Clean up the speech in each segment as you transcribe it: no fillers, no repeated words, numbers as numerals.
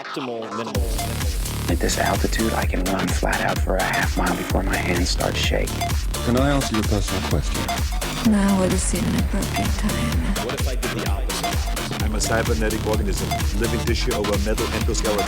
optimal minimalism. At this altitude, I can run flat out for a half mile before my hands start shaking. Can I ask you a personal question? Now would seem an appropriate time. What if I did the opposite? I'm a cybernetic organism, living tissue over metal endoskeleton.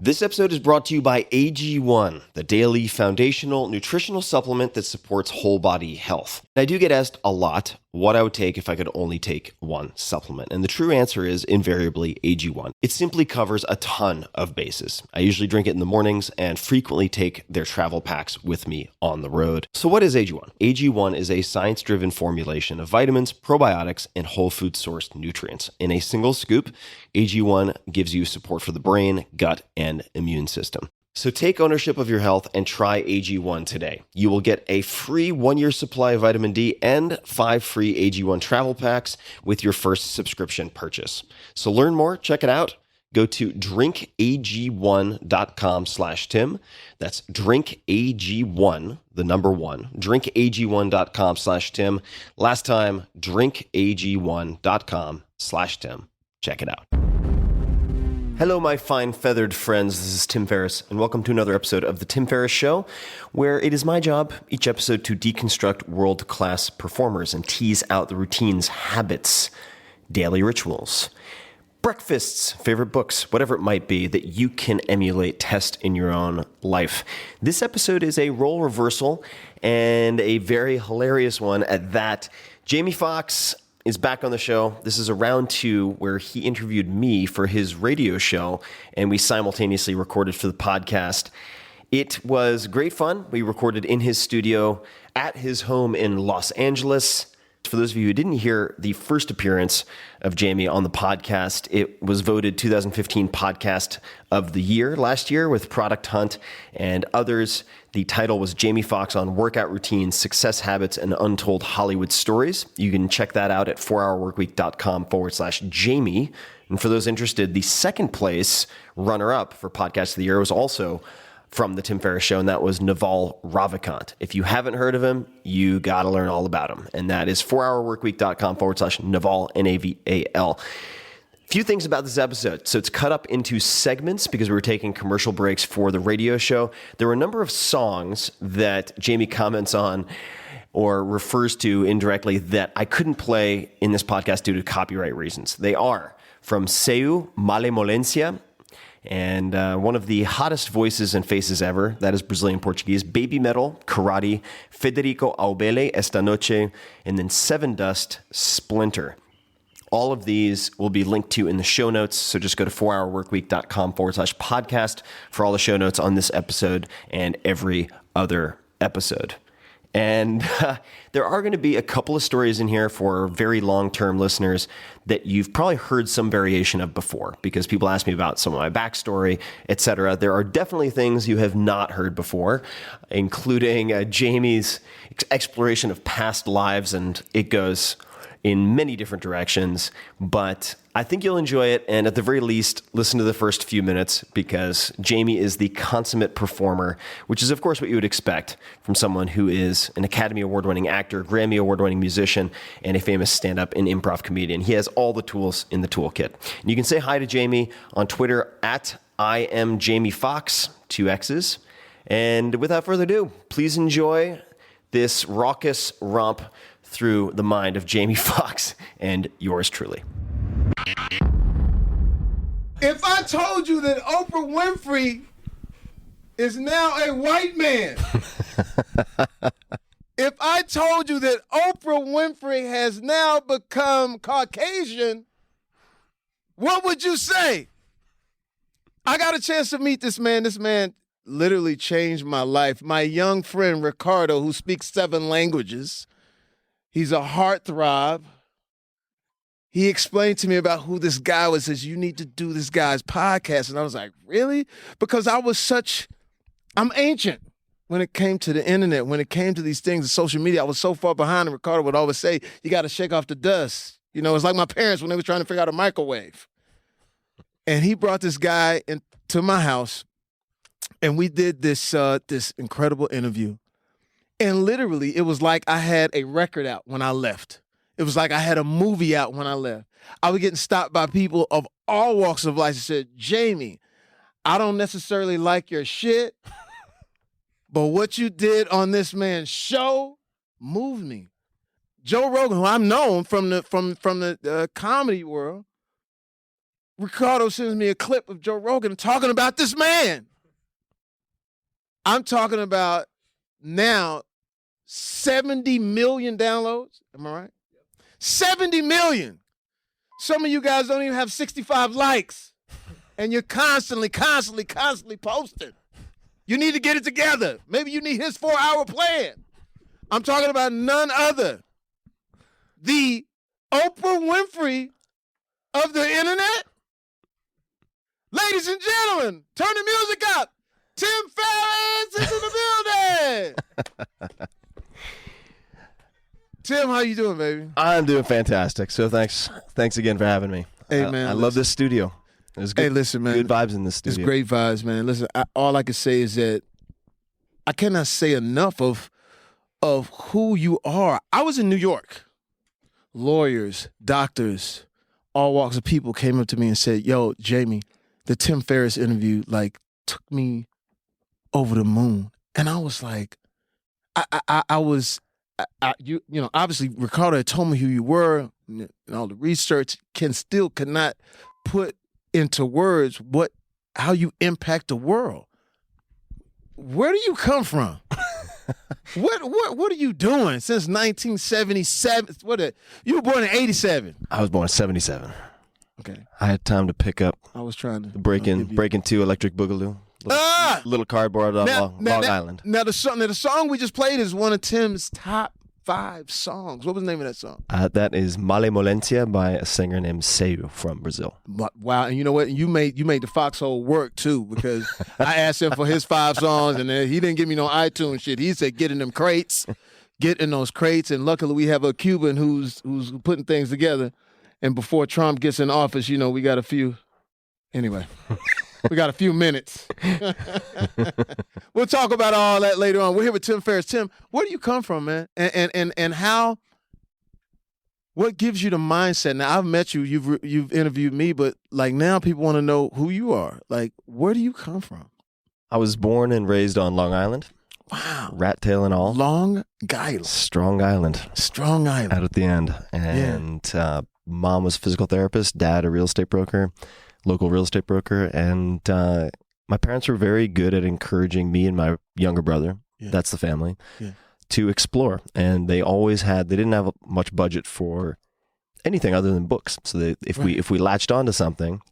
This episode is brought to you by AG1, the daily foundational nutritional supplement that supports whole body health. I do get asked a lot what I would take if I could only take one supplement. And the true answer is invariably AG1. It simply covers a ton of bases. I usually drink it in the mornings and frequently take their travel packs with me on the road. So what is AG1? AG1 is a science-driven formulation of vitamins, probiotics, and whole food sourced nutrients. In a single scoop, AG1 gives you support for the brain, gut, and immune system. So take ownership of your health and try AG1 today. You will get a free 1-year supply of vitamin D and 5 free AG1 travel packs with your first subscription purchase. So learn more, check it out. Go to drinkag1.com/Tim. That's drinkag1, the number 1, drinkag1.com/Tim. Last time, drinkag1.com/Tim. Check it out. Hello, my fine feathered friends. This is Tim Ferriss, and welcome to another episode of The Tim Ferriss Show, where it is my job each episode to deconstruct world-class performers and tease out the routines, habits, daily rituals, breakfasts, favorite books, whatever it might be that you can emulate, test in your own life. This episode is a role reversal and a very hilarious one at that. Jamie Foxx is back on the show. This is a round 2 where he interviewed me for his radio show, and we simultaneously recorded for the podcast. It was great fun. We recorded in his studio at his home in Los Angeles. For those of you who didn't hear the first appearance of Jamie on the podcast, it was voted 2015 Podcast of the Year last year with Product Hunt and others. The title was Jamie Foxx on Workout Routines, Success Habits, and Untold Hollywood Stories. You can check that out at 4hourworkweek.com/Jamie. And for those interested, the second place runner-up for Podcast of the Year was also from the Tim Ferriss Show, and that was Naval Ravikant. If you haven't heard of him, you got to learn all about him. And that is 4hourworkweek.com/Naval, Naval. Few things about this episode. So it's cut up into segments because we were taking commercial breaks for the radio show. There were a number of songs that Jamie comments on or refers to indirectly that I couldn't play in this podcast due to copyright reasons. They are from Seu Malemolencia, and one of the hottest voices and faces ever, that is Brazilian Portuguese, Baby Metal, Karate, Federico Aubele, Esta Noche, and then Seven Dust, Splinter. All of these will be linked to in the show notes, so just go to 4hourworkweek.com/podcast for all the show notes on this episode and every other episode. And there are going to be a couple of stories in here for very long-term listeners that you've probably heard some variation of before because people ask me about some of my backstory, etc. There are definitely things you have not heard before, including Jamie's exploration of past lives, and it goes in many different directions, but I think you'll enjoy it, and at the very least, listen to the first few minutes because Jamie is the consummate performer, which is, of course, what you would expect from someone who is an Academy Award-winning actor, Grammy Award-winning musician, and a famous stand-up and improv comedian. He has all the tools in the toolkit. And you can say hi to Jamie on Twitter at @IamJamieFoxx, 2 X's. And without further ado, please enjoy this raucous romp through the mind of Jamie Foxx and yours truly. If I told you that Oprah Winfrey is now a white man, if I told you that Oprah Winfrey has now become Caucasian, what would you say? I got a chance to meet this man. This man literally changed my life. My young friend Ricardo, who speaks 7 languages, he's a heartthrob. He explained to me about who this guy was, says, you need to do this guy's podcast. And I was like, really? Because I'm ancient when it came to the internet, when it came to these things, social media. I was so far behind, and Ricardo would always say, you got to shake off the dust. You know, it's like my parents when they were trying to figure out a microwave. And he brought this guy into my house, and we did this incredible interview. And literally, it was like I had a record out when I left. It was like I had a movie out when I left. I was getting stopped by people of all walks of life and said, Jamie, I don't necessarily like your shit, but what you did on this man's show moved me. Joe Rogan, who I'm known from the comedy world, Ricardo sends me a clip of Joe Rogan talking about this man. I'm talking about now 70 million downloads. Am I right? 70 million. Some of you guys don't even have 65 likes. And you're constantly posting. You need to get it together. Maybe you need his 4-hour plan. I'm talking about none other. The Oprah Winfrey of the internet. Ladies and gentlemen, turn the music up. Tim Ferriss is in the building. Tim, how you doing, baby? I'm doing fantastic. So thanks again for having me. Hey, man. I love this studio. There's good, hey, listen, man. Good vibes in this studio. It's great vibes, man. Listen, all I can say is that I cannot say enough of who you are. I was in New York. Lawyers, doctors, all walks of people came up to me and said, yo, Jamie, the Tim Ferriss interview, took me over the moon. And I was like, obviously Ricardo had told me who you were and all the research could not put into words how you impact the world. Where do you come from? What are you doing since 1977? You were born in 87. I was born in 77. Okay. I had time to pick up. I was trying to break into Electric Boogaloo. Little cardboard on Long Island. Now the song we just played is one of Tim's top 5 songs. What was the name of that song? That is Malemolencia by a singer named Seiyu from Brazil. Wow, and you know what? You made the Foxhole work too, because I asked him for his 5 songs and he didn't give me no iTunes shit. He said get in those crates, and luckily we have a Cuban who's putting things together. And before Trump gets in office, we got a few. Anyway. We got a few minutes. We'll talk about all that later on. We're here with Tim Ferriss. Tim, where do you come from, man? And how? What gives you the mindset? Now I've met you. You've interviewed me, but now people want to know who you are. Where do you come from? I was born and raised on Long Island. Wow. Rat tail and all. Long Island. Strong Island. Strong Island. Out at the end. And mom was a physical therapist. Dad a real estate broker. Local real estate broker, and my parents were very good at encouraging me and my younger brother, that's the family, to explore. And they didn't have much budget for anything other than books. So if we latched onto something,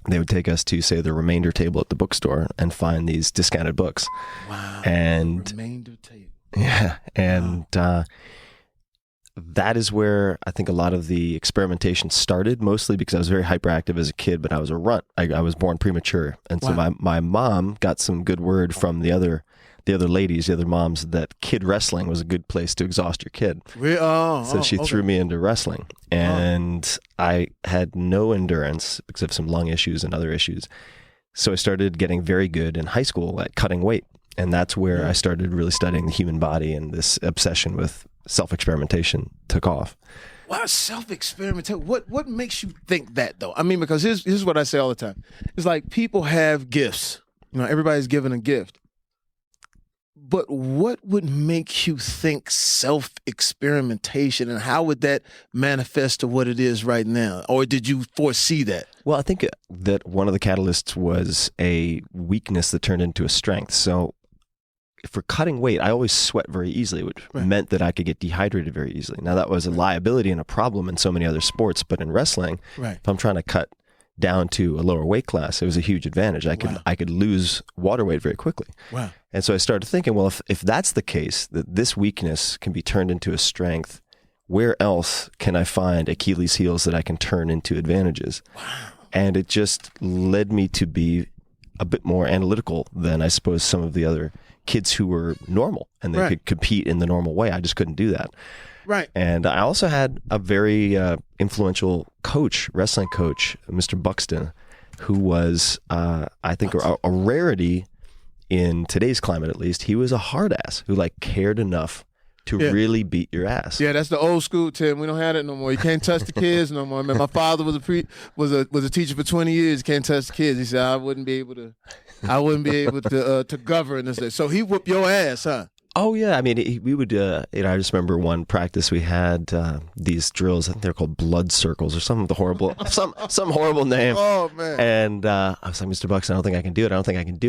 they would take us to, say, the remainder table at the bookstore and find these discounted books. Wow. And remainder table. Yeah. And that is where I think a lot of the experimentation started, mostly because I was very hyperactive as a kid, but I was a runt. I was born premature. And so my mom got some good word from the other ladies, the other moms, that kid wrestling was a good place to exhaust your kid. So she threw me into wrestling. And I had no endurance because of some lung issues and other issues. So I started getting very good in high school at cutting weight. And that's where I started really studying the human body, and this obsession with self-experimentation took off. Wow, self-experimentation. What makes you think that, though? I mean, because here's what I say all the time. It's like people have gifts. Everybody's given a gift. But what would make you think self-experimentation, and how would that manifest to what it is right now? Or did you foresee that? Well, I think that one of the catalysts was a weakness that turned into a strength. So for cutting weight, I always sweat very easily, which meant that I could get dehydrated very easily. Now, that was a liability and a problem in so many other sports, but in wrestling, if I'm trying to cut down to a lower weight class, it was a huge advantage. I could lose water weight very quickly. Wow. And so I started thinking, well, if that's the case, that this weakness can be turned into a strength, where else can I find Achilles' heels that I can turn into advantages? Wow. And it just led me to be a bit more analytical than I suppose some of the other kids who were normal and they could compete in the normal way. I just couldn't do that. Right. And I also had a very influential wrestling coach, Mr. Buxton, who was, I think, a rarity in today's climate, at least, he was a hard ass who like cared enough to really beat your ass. Yeah, that's the old school, Tim. We don't have it no more. You can't touch the kids no more. Man, my father was a teacher for 20 years. Can't touch the kids. He said I wouldn't be able to govern this. So he whooped your ass, huh? Oh yeah, I mean, we would. I just remember one practice we had these drills. I think they're called blood circles or some of the horrible, some horrible name. Oh man! And I was like, Mr. Bucks, I don't think I can do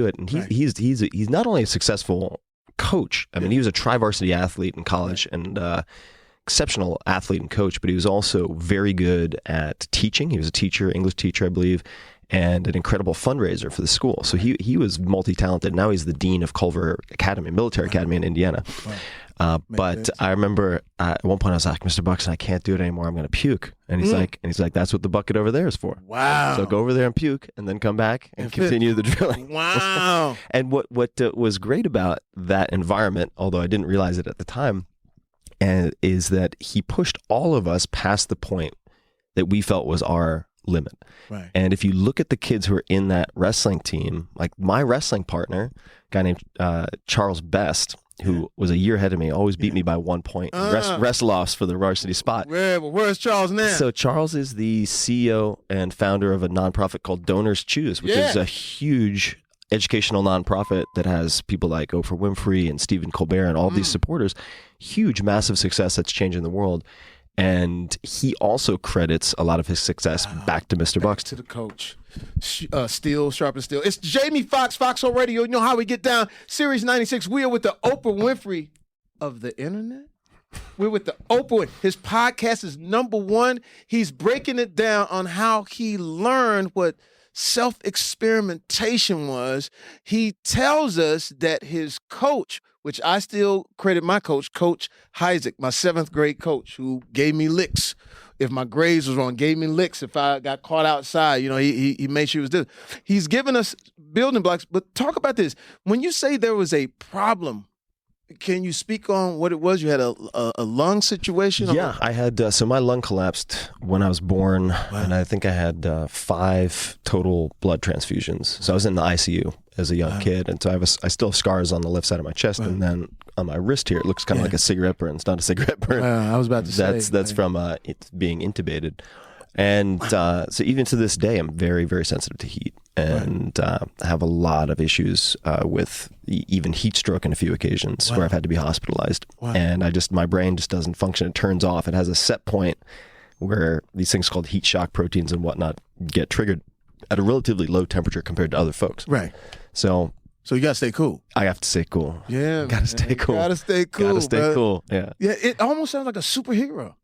it. And he's not only a successful coach. I mean, he was a tri-varsity athlete in college and exceptional athlete and coach, but he was also very good at teaching. He was a teacher, English teacher, I believe, and an incredible fundraiser for the school. So he was multi-talented. Now he's the dean of Culver Academy, Military Academy in Indiana. But I remember at one point I was like, Mr. Buxton, I can't do it anymore. I'm going to puke. And he's like, that's what the bucket over there is for. Wow. So go over there and puke, and then come back and continue the drilling. Wow. And what was great about that environment, although I didn't realize it at the time, is that he pushed all of us past the point that we felt was our limit. Right. And if you look at the kids who are in that wrestling team, like my wrestling partner, a guy named Charles Best, who was a year ahead of me, always beat me by 1 point. Wrestle-offs for the varsity spot. Where's Charles now? So Charles is the CEO and founder of a nonprofit called Donors Choose, which is a huge educational nonprofit that has people like Oprah Winfrey and Stephen Colbert and all these supporters. Huge, massive success that's changing the world. And he credits a lot of his success back to Mr. Bucks. To the coach. Steel, sharper steel. It's Jamie Foxx, Foxx on Radio. You know how we get down. Series 96. We are with the Oprah Winfrey of the internet. We're with the Oprah. His podcast is #1. He's breaking it down on how he learned what self-experimentation was. He tells us that his coach, which I still credit my coach, Coach Isaac, my 7th grade coach, who gave me licks if my grades was wrong, gave me licks if I got caught outside. You know, he made sure he was doing. He's given us building blocks. But talk about this. When you say there was a problem, can you speak on what it was? You had a lung situation? Yeah, I had, so my lung collapsed when I was born, and I think I had 5 total blood transfusions. So I was in the ICU as a young kid, and so I still have scars on the left side of my chest, and then on my wrist here, it looks kind of like a cigarette burn. It's not a cigarette burn. I was about to say. That's from it being intubated. And so even to this day, I'm very, very sensitive to heat, and have a lot of issues with even heat stroke on a few occasions where I've had to be hospitalized. And my brain just doesn't function. It turns off. It has a set point where these things called heat shock proteins and whatnot get triggered at a relatively low temperature compared to other folks. Right. So you gotta stay cool. I have to stay cool. Yeah. Gotta stay cool. Gotta stay cool. Gotta stay cool. Yeah. Yeah. It almost sounds like a superhero.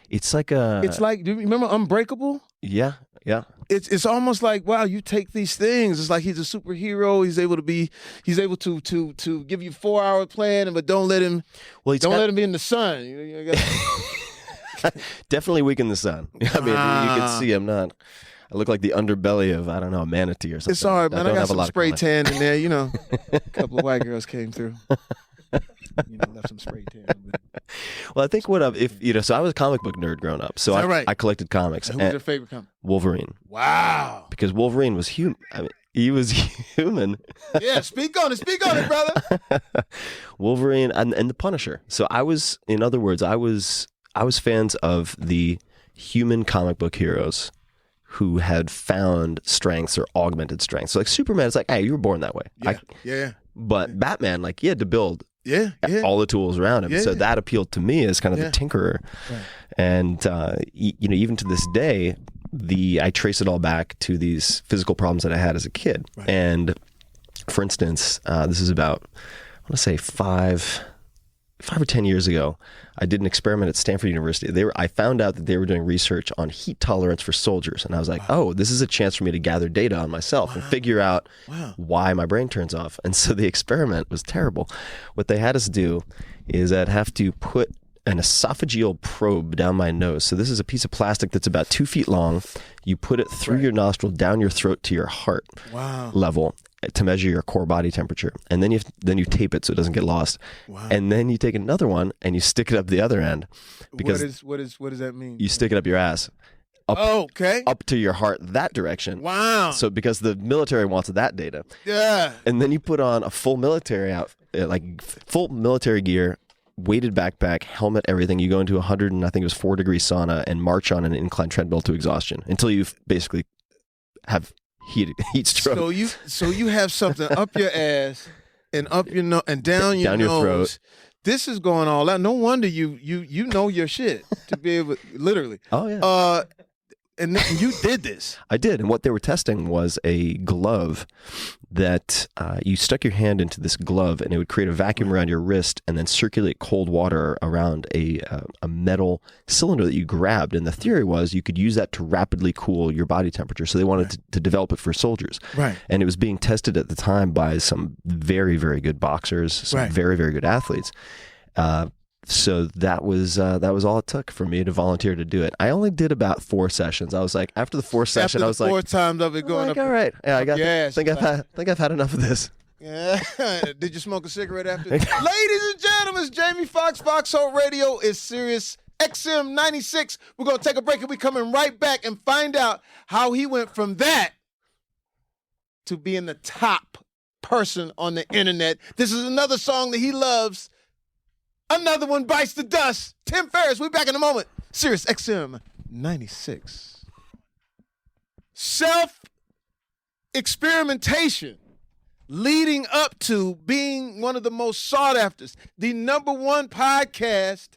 It's like It's like, do you remember Unbreakable? Yeah. It's almost like, wow, you take these things. It's like he's a superhero. He's able to give you 4-hour plan, but don't let him. Well, let him be in the sun. You definitely weak in the sun. I mean, you can see I look like the underbelly of, I don't know, a manatee or something. It's all right, man. I got some spray tan in there. You know, a couple of white girls came through. Left some spray tan. Well, I think so I was a comic book nerd growing up. So I collected comics. Who was your favorite comic? Wolverine. Wow. Because Wolverine was human. I mean, he was human. Yeah, speak on it, brother. Wolverine and the Punisher. So in other words, I was fans of the human comic book heroes who had found strengths or augmented strengths. So like Superman, it's like, hey, you were born that way. But Batman, like, he had to build all the tools around him. So that appealed to me as kind of the tinkerer. Right. And, even to this day, I trace it all back to these physical problems that I had as a kid. Right. And for instance, this is about, I want to say 5 or 10 years ago, I did an experiment at Stanford University. I found out that they were doing research on heat tolerance for soldiers. And I was like, oh, this is a chance for me to gather data on myself and figure out why my brain turns off. And so the experiment was terrible. What they had us do is I'd have to put an esophageal probe down my nose. So this is a piece of plastic that's about 2 feet long. You put it through your nostril, down your throat to your heart level to measure your core body temperature. And then you tape it so it doesn't get lost. Wow. And then you take another one and you stick it up the other end. Because what does that mean? You stick it up your ass. up to your heart that direction. Wow. So because the military wants that data. Yeah. And then you put on a full military full military gear, weighted backpack, helmet, everything. You go into 100 and I think it was 4-degree sauna and march on an incline treadmill to exhaustion until you basically have heat stroke. So you have something up your ass and up your nose and down your nose. Throat. This is going all out. No wonder you know your shit to be able, literally. Oh yeah. And you did this. I did, and what they were testing was a glove that you stuck your hand into this glove, and it would create a vacuum around your wrist, and then circulate cold water around a metal cylinder that you grabbed. And the theory was you could use that to rapidly cool your body temperature. So they wanted to develop it for soldiers. Right. And it was being tested at the time by some very, very good boxers, some very, very good athletes. So that was all it took for me to volunteer to do it. I only did about 4 sessions. I was like, after the 4th session, I was like, 4 times of it going up. All right, yeah, I think I've had enough of this. Yeah. Did you smoke a cigarette after? Ladies and gentlemen, it's Jamie Foxx. Fox Soul Radio is Sirius XM 96. We're gonna take a break and we're coming right back and find out how he went from that to being the top person on the internet. This is another song that he loves. Another one bites the dust. Tim Ferriss, we'll be back in a moment. Sirius XM 96. Self-experimentation leading up to being one of the most sought after, the #1 podcast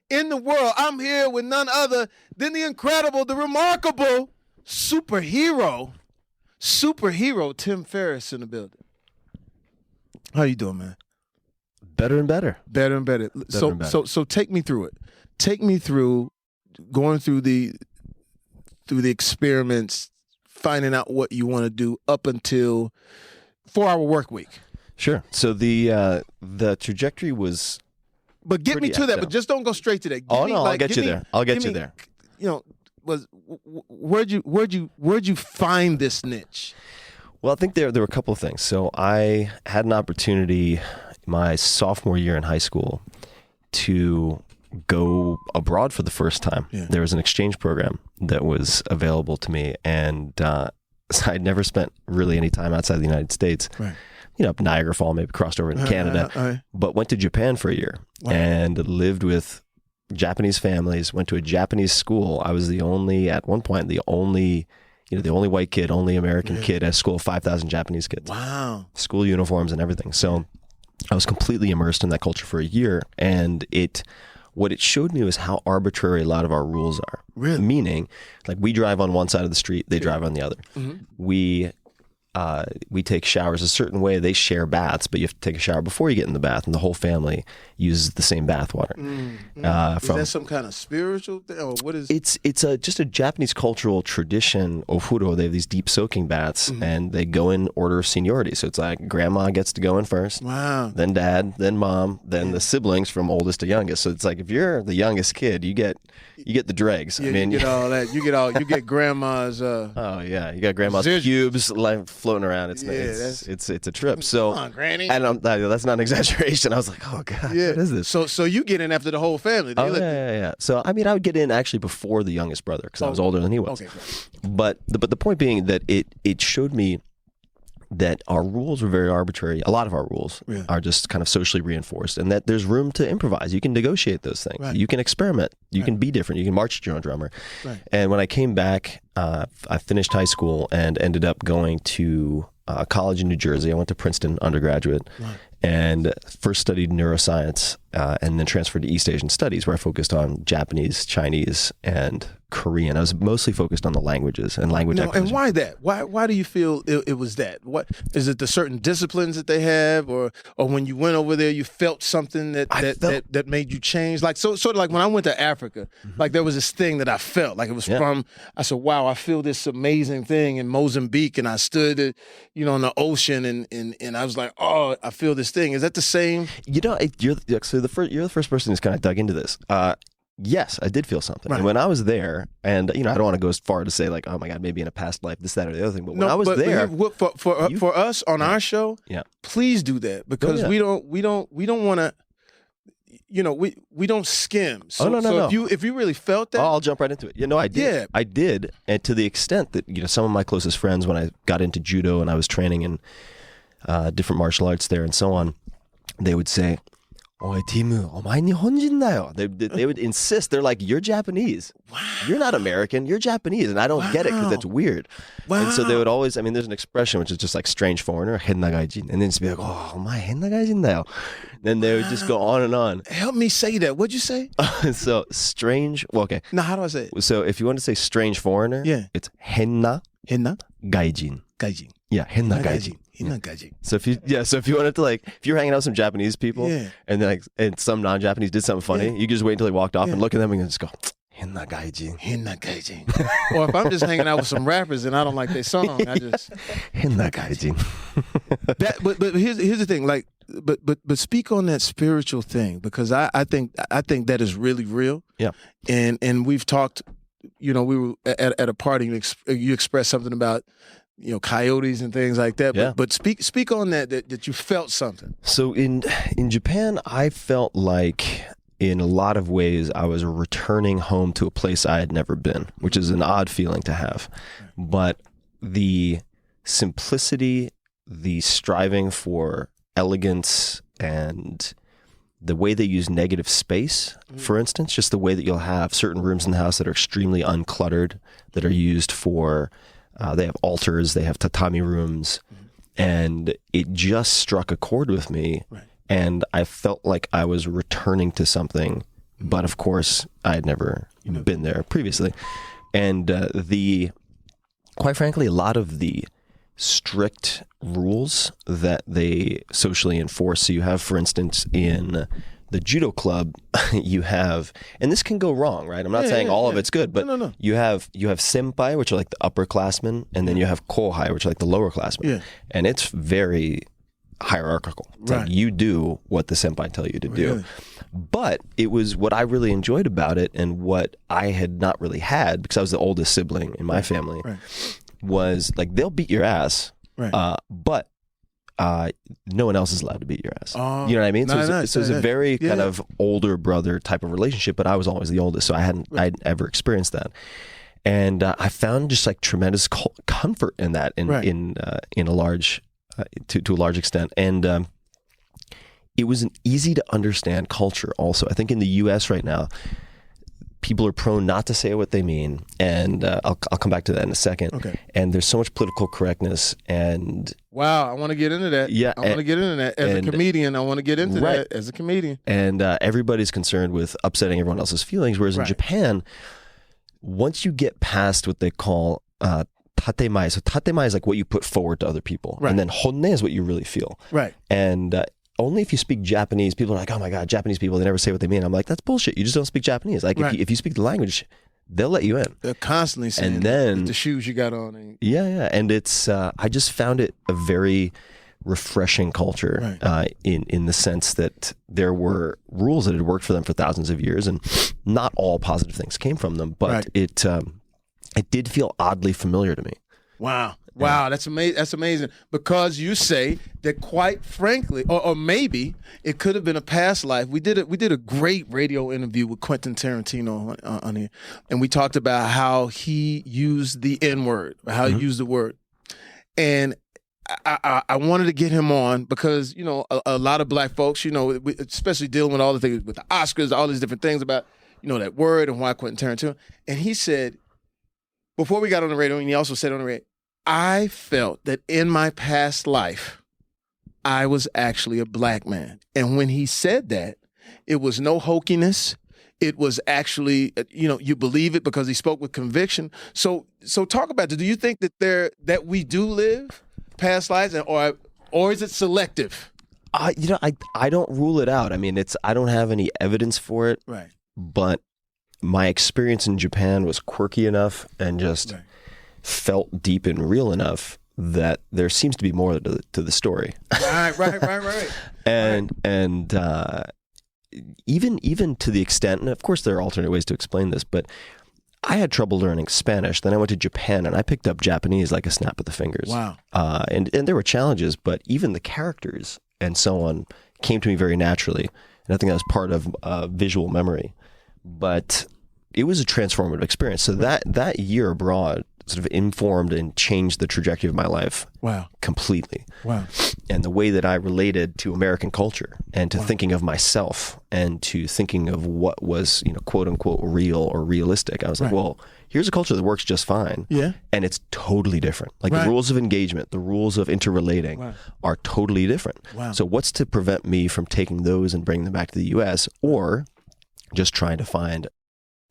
in the world. I'm here with none other than the incredible, the remarkable superhero Tim Ferriss in the building. How you doing, man? Better and better. Better and better. So take me through it. Take me through going through the experiments, finding out what you want to do up until 4-hour work week. Sure. So the trajectory was. But get me to that. But just don't go straight to that. I'll get you there. I'll get you there. You know, where'd you find this niche? Well, I think there were a couple of things. So I had an opportunity my sophomore year in high school to go abroad for the first time. Yeah. There was an exchange program that was available to me, and I'd never spent really any time outside the United States. Right. You know, Niagara Falls, maybe crossed over into Canada, but went to Japan for a year and lived with Japanese families, went to a Japanese school. I was at one point, the only white kid, only American kid at a school of 5,000 Japanese kids. Wow. School uniforms and everything. So I was completely immersed in that culture for a year, and what it showed me was how arbitrary a lot of our rules are. Really? Meaning, like, we drive on one side of the street, they drive on the other. Mm-hmm. We take showers a certain way. They share baths, but you have to take a shower before you get in the bath, and the whole family uses the same bath water. Is that some kind of spiritual thing, or what is? It's just a Japanese cultural tradition. Ofuro, they have these deep soaking baths, and they go in order of seniority. So it's like grandma gets to go in first, then dad, then mom, then the siblings from oldest to youngest. So it's like if you're the youngest kid, you get the dregs. Yeah, I mean, you get all that. You get grandma's. Oh yeah, you got grandma's pubes floating around. It's a trip. So, come on, Granny. And that's not an exaggeration. I was like, oh god, what is this? So you get in after the whole family. Yeah. So I mean, I would get in actually before the youngest brother because I was older than he was. Okay, great. But the point being that it showed me that our rules were very arbitrary. A lot of our rules are just kind of socially reinforced, and that there's room to improvise. You can negotiate those things. Right. You can experiment. You can be different. You can march to your own drummer. Right. And when I came back, I finished high school and ended up going to college in New Jersey. I went to Princeton undergraduate and first studied neuroscience and then transferred to East Asian studies, where I focused on Japanese, Chinese, and Korean. I was mostly focused on the languages and language acquisition. And why that? Why do you feel it was that? What is it? The certain disciplines that they have, or when you went over there, you felt something that made you change? Like sort of like when I went to Africa, like there was this thing that I felt like it was from. I said, "Wow, I feel this amazing thing in Mozambique," and I stood, on the ocean, and I was like, "Oh, I feel this thing." Is that the same? You're the first person who's kind of dug into this. Yes, I did feel something. Right. And when I was there, and I don't want to go as far to say like, oh my God, maybe in a past life, this, that, or the other thing. But when I was there, for us on our show, please do that, because we don't want to. we don't skim. So, no. If you really felt that, I'll jump right into it. I did. Yeah. I did, and to the extent that some of my closest friends, when I got into judo and I was training in different martial arts there and so on, they would say, "Oi, Timu, omae Nihonjin da yo." They would insist. They're like, "You're Japanese. Wow. You're not American. You're Japanese," and I don't get it because that's weird. Wow. And so they would always. I mean, there's an expression which is just like strange foreigner, "hennagaijin," and then just be like, "Oh, omae hennagaijin da yo." Then they would just go on and on. Help me say that. What'd you say? So strange. Well, okay. Now, how do I say it? So if you want to say strange foreigner, it's henna gaijin. Gaijin. Yeah, henna gaijin. Henna gaijin. So if you wanted to if you're hanging out with some Japanese people, and then and some non-Japanese did something funny, you could just wait until they walked off and look at them and just go, henna gaijin. Henna gaijin. Or if I'm just hanging out with some rappers and I don't like their song, I just henna gaijin. But here's the thing, but speak on that spiritual thing, because I think that is really real. Yeah. And we've talked, we were at a party, you expressed something about coyotes and things like that. Yeah. But speak on that you felt something. So in Japan, I felt like in a lot of ways I was returning home to a place I had never been, which is an odd feeling to have. But the simplicity, the striving for elegance, and the way they use negative space, for instance, just the way that you'll have certain rooms in the house that are extremely uncluttered, that are used for, they have altars, they have tatami rooms, and it just struck a chord with me. Right. And I felt like I was returning to something, but of course I had never been there previously. And quite frankly, a lot of the strict rules that they socially enforce. So you have, for instance, in the judo club, you have, and this can go wrong, right? I'm not saying all of it's good, but no. you have senpai, which are like the upperclassmen, and then you have kohai, which are like the lowerclassmen. Yeah. And it's very hierarchical. It's like you do what the senpai tell you to do. But it was what I really enjoyed about it, and what I had not really had, because I was the oldest sibling in my family, was like they'll beat your ass, but no one else is allowed to beat your ass. You know what I mean? So it was a very kind of older brother type of relationship, but I was always the oldest, so I'd ever experienced that. And I found just like tremendous comfort in that in a large, to a large extent. And it was an easy to understand culture also. I think in the US right now, people are prone not to say what they mean, and I'll come back to that in a second. Okay. And there's so much political correctness, and wow, I want to get into that. Yeah, I want to get into that as a comedian. I want to get into that as a comedian. And everybody's concerned with upsetting everyone else's feelings, whereas in Japan, once you get past what they call tatemae, so tatemae is like what you put forward to other people, and then honne is what you really feel. Right. And only if you speak Japanese, people are like, "Oh my God, Japanese people, they never say what they mean." I'm like, that's bullshit. You just don't speak Japanese. Like, if you speak the language, they'll let you in. They're constantly saying, and then the shoes you got on. Yeah. And it's, I just found it a very refreshing culture in the sense that there were rules that had worked for them for thousands of years, and not all positive things came from them, but it did feel oddly familiar to me. Wow. Wow, that's amazing. That's amazing, because you say that, quite frankly, or maybe it could have been a past life. We did a great radio interview with Quentin Tarantino on here, and we talked about how he used the N-word, how he used the word, and I wanted to get him on because a lot of black folks, especially dealing with all the things with the Oscars, all these different things about that word and why Quentin Tarantino, and he said before we got on the radio, and he also said on the radio, I felt that in my past life, I was actually a black man. And when he said that, it was no hokiness. It was actually, you believe it because he spoke with conviction. So talk about it. Do you think that we do live past lives, or is it selective? I don't rule it out. I mean, I don't have any evidence for it. Right. But my experience in Japan was quirky enough and just felt deep and real enough that there seems to be more to the story. Right. And even to the extent, and of course there are alternate ways to explain this, but I had trouble learning Spanish. Then I went to Japan and I picked up Japanese like a snap of the fingers. Wow. And there were challenges, but even the characters and so on came to me very naturally. And I think that was part of visual memory. But it was a transformative experience. So that year abroad sort of informed and changed the trajectory of my life. Wow. Completely. Wow. And the way that I related to American culture and to thinking of myself and to thinking of what was, quote unquote real or realistic. I was like, well, here's a culture that works just fine. Yeah. And it's totally different. Like the rules of engagement, the rules of interrelating are totally different. Wow. So what's to prevent me from taking those and bringing them back to the US or just trying to find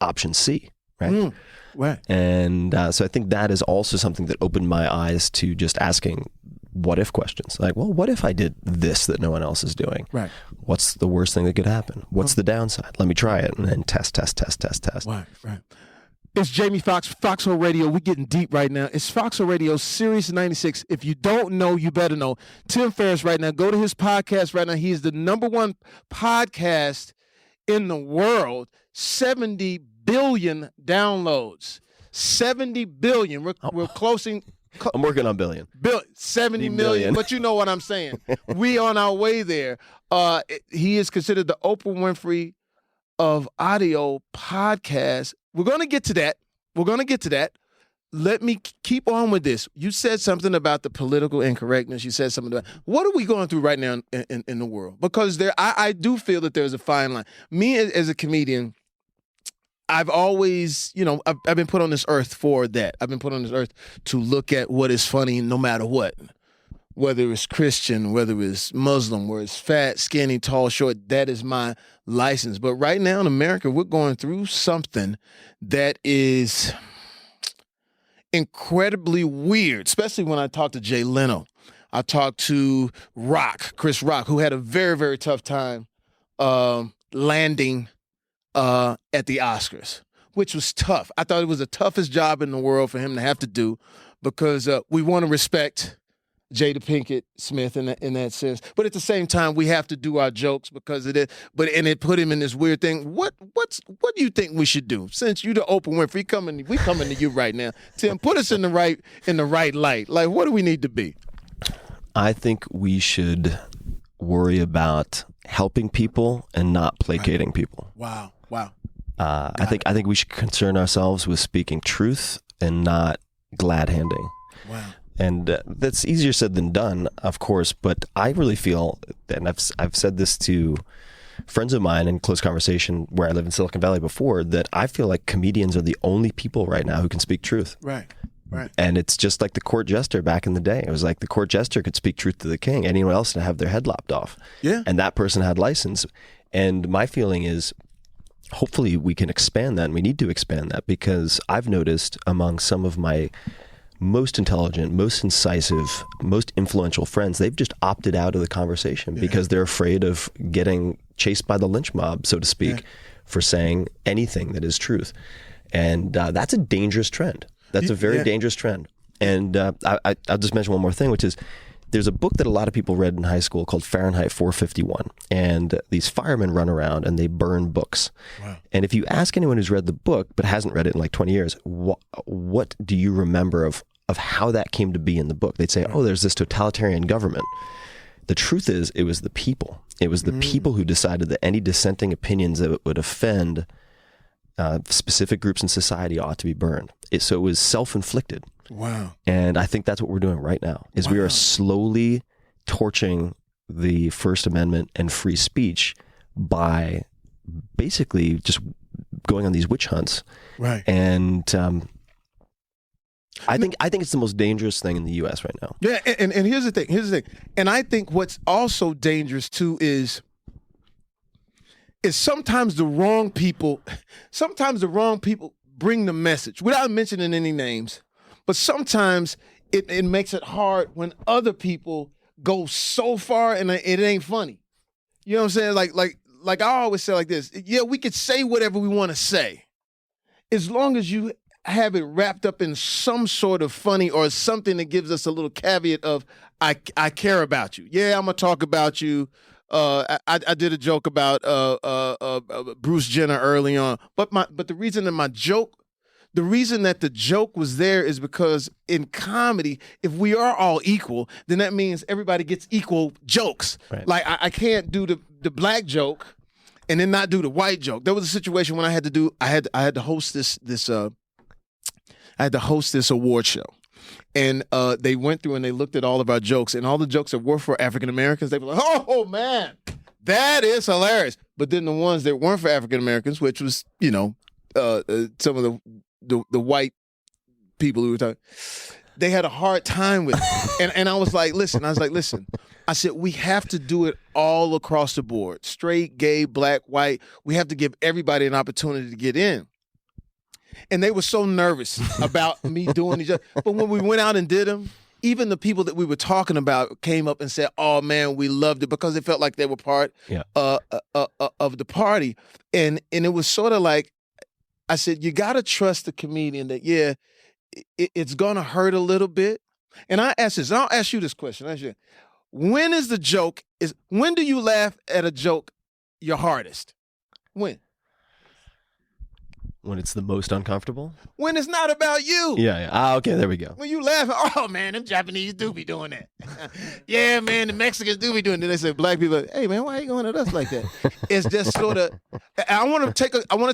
option C, right? Right. And so I think that is also something that opened my eyes to just asking what if questions. Like, well, what if I did this that no one else is doing? Right. What's the worst thing that could happen? What's the downside? Let me try it. And then test. Right. It's Jamie Foxx, Foxhole Radio. We're getting deep right now. It's Foxhole Radio, Series 96. If you don't know, you better know. Tim Ferriss right now. Go to his podcast right now. He is the #1 podcast in the world. 70 billion downloads. 70 billion. We're closing. I'm working on billion. 70 million. But you know what I'm saying. We on our way there. He is considered the Oprah Winfrey of audio podcast. We're going to get to that. Let me keep on with this. You said something about the political incorrectness. You said something about what are we going through right now in the world? Because I do feel that there's a fine line. Me as a comedian, I've always, I've been put on this earth for that. I've been put on this earth to look at what is funny no matter what. Whether it's Christian, whether it's Muslim, whether it's fat, skinny, tall, short, that is my license. But right now in America, we're going through something that is incredibly weird, especially when I talk to Jay Leno. I talked to Chris Rock, who had a very, very tough time landing at the Oscars, which was tough. I thought it was the toughest job in the world for him to have to do because we want to respect Jada Pinkett Smith in that sense. But at the same time, we have to do our jokes because of it. And it put him in this weird thing. What do you think we should do? Since you the Oprah Winfrey, we coming to you right now. Tim, put us in the right light. Like, what do we need to be? I think we should worry about helping people and not placating people. Wow. I think we should concern ourselves with speaking truth and not glad handing. Wow. And that's easier said than done, of course, but I really feel, and I've said this to friends of mine in close conversation where I live in Silicon Valley before, that I feel like comedians are the only people right now who can speak truth. Right. And it's just like the court jester back in the day. It was like the court jester could speak truth to the king. Anyone else to have their head lopped off. Yeah. And that person had license. And my feeling is, hopefully we can expand that, and we need to expand that, because I've noticed among some of my most intelligent, most incisive, most influential friends, they've just opted out of the conversation because they're afraid of getting chased by the lynch mob, so to speak, for saying anything that is truth. And that's a dangerous trend. That's a very dangerous trend. And I'll just mention one more thing, which is there's a book that a lot of people read in high school called Fahrenheit 451. And these firemen run around and they burn books. Wow. And if you ask anyone who's read the book but hasn't read it in like 20 years, what do you remember of how that came to be in the book? They'd say, oh, there's this totalitarian government. The truth is, it was the people. It was the people who decided that any dissenting opinions that would offend specific groups in society ought to be burned. So it was self-inflicted. Wow. And I think that's what we're doing right now, is we are slowly torching the First Amendment and free speech by basically just going on these witch hunts. Right. And I think it's the most dangerous thing in the U.S. right now. Yeah, and here's the thing. And I think what's also dangerous too is sometimes the wrong people bring the message without mentioning any names. But sometimes it makes it hard when other people go so far and it ain't funny. You know what I'm saying? Like I always say like this. Yeah, we could say whatever we want to say, as long as you have it wrapped up in some sort of funny or something that gives us a little caveat of I care about you. Yeah, I'm gonna talk about you. I did a joke about Bruce Jenner early on, but the reason that the joke was there is because in comedy, if we are all equal, then that means everybody gets equal jokes. Right. Like I can't do the black joke and then not do the white joke. There was a situation when I had to host this award show. And they went through and they looked at all of our jokes, and all the jokes that were for African Americans, they were like, "Oh man, that is hilarious." But then the ones that weren't for African Americans, which was some of the white people who were talking, they had a hard time with it. And I was like, listen. I said, we have to do it all across the board, straight, gay, black, white. We have to give everybody an opportunity to get in. And they were so nervous about me doing these. But when we went out and did them, even the people that we were talking about came up and said, "Oh man, we loved it," because it felt like they were part of the party. And it was sort of like, I said, you got to trust the comedian that, it's going to hurt a little bit. And I asked this, and I'll ask you this question. When do you laugh at a joke your hardest? When? When it's the most uncomfortable? When it's not about you. Yeah. Ah, okay, there we go. When you laugh, "Oh man, them Japanese do be doing that." "Yeah, man, the Mexicans do be doing that." They say black people, "Hey man, why are you going at us like that?" It's just sort of. I want to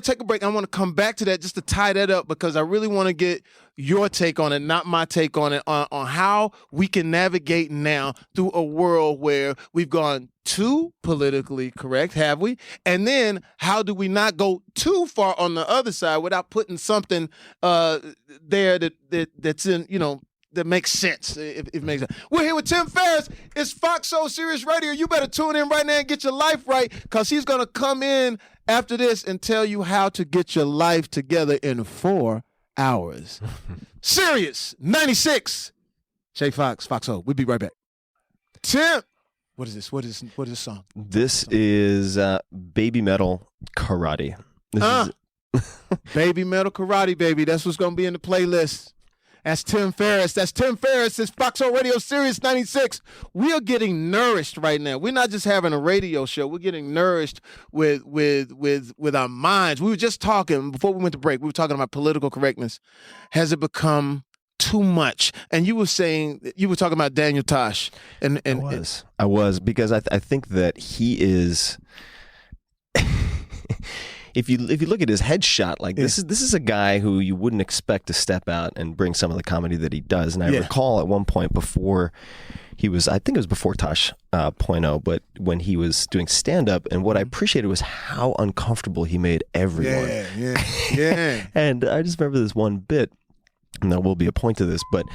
take a break. I want to come back to that just to tie that up, because I really want to get your take on it, not my take on it, on how we can navigate now through a world where we've gone too politically correct, have we? And then how do we not go too far on the other side without putting something there that's in, that makes sense, if it makes sense. We're here with Tim Ferriss. It's Foxx Soul Serious Radio. You better tune in right now and get your life right, because he's going to come in after this and tell you how to get your life together in 4 hours. Sirius 96. Jay Foxx, Foxx Soul. We'll be right back. Tim. What is this? What is this song? This is Baby Metal Karate. This is Baby Metal Karate, baby. That's what's going to be in the playlist. That's Tim Ferriss. That's Tim Ferriss. It's Foxx Soul Radio Sirius 96. We are getting nourished right now. We're not just having a radio show. We're getting nourished with our minds. We were just talking, before we went to break, we were talking about political correctness. Has it become too much? And you were talking about Daniel Tosh. And I was because I think that he is. If you look at his headshot, like this is a guy who you wouldn't expect to step out and bring some of the comedy that he does. And I recall at one point before he was, I think it was before Tosh .0, but when he was doing stand up, and what I appreciated was how uncomfortable he made everyone. Yeah. And I just remember this one bit, and there will be a point to this, but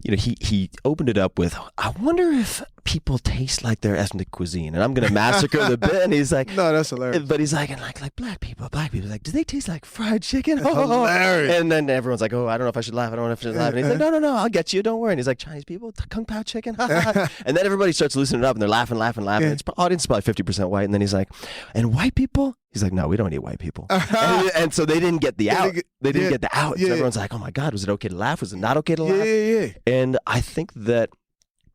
he opened it up with, "I wonder if people taste like their ethnic cuisine," and I'm gonna massacre the bit. And he's like, "No, that's hilarious." But he's like, and like black people, like, "Do they taste like fried chicken?" That's hilarious. And then everyone's like, "Oh, I don't know if I should laugh. I don't know if I should laugh." And he's like, "No, I'll get you. Don't worry." And he's like, "Chinese people, kung pao chicken." And then everybody starts loosening it up, and they're laughing. Yeah. It's audience is probably 50% white. And then he's like, "And white people?" He's like, "No, we don't eat white people." and so they didn't get the out. They didn't get the out. So everyone's like, "Oh my God, was it okay to laugh? Was it not okay to laugh?" Yeah. And I think it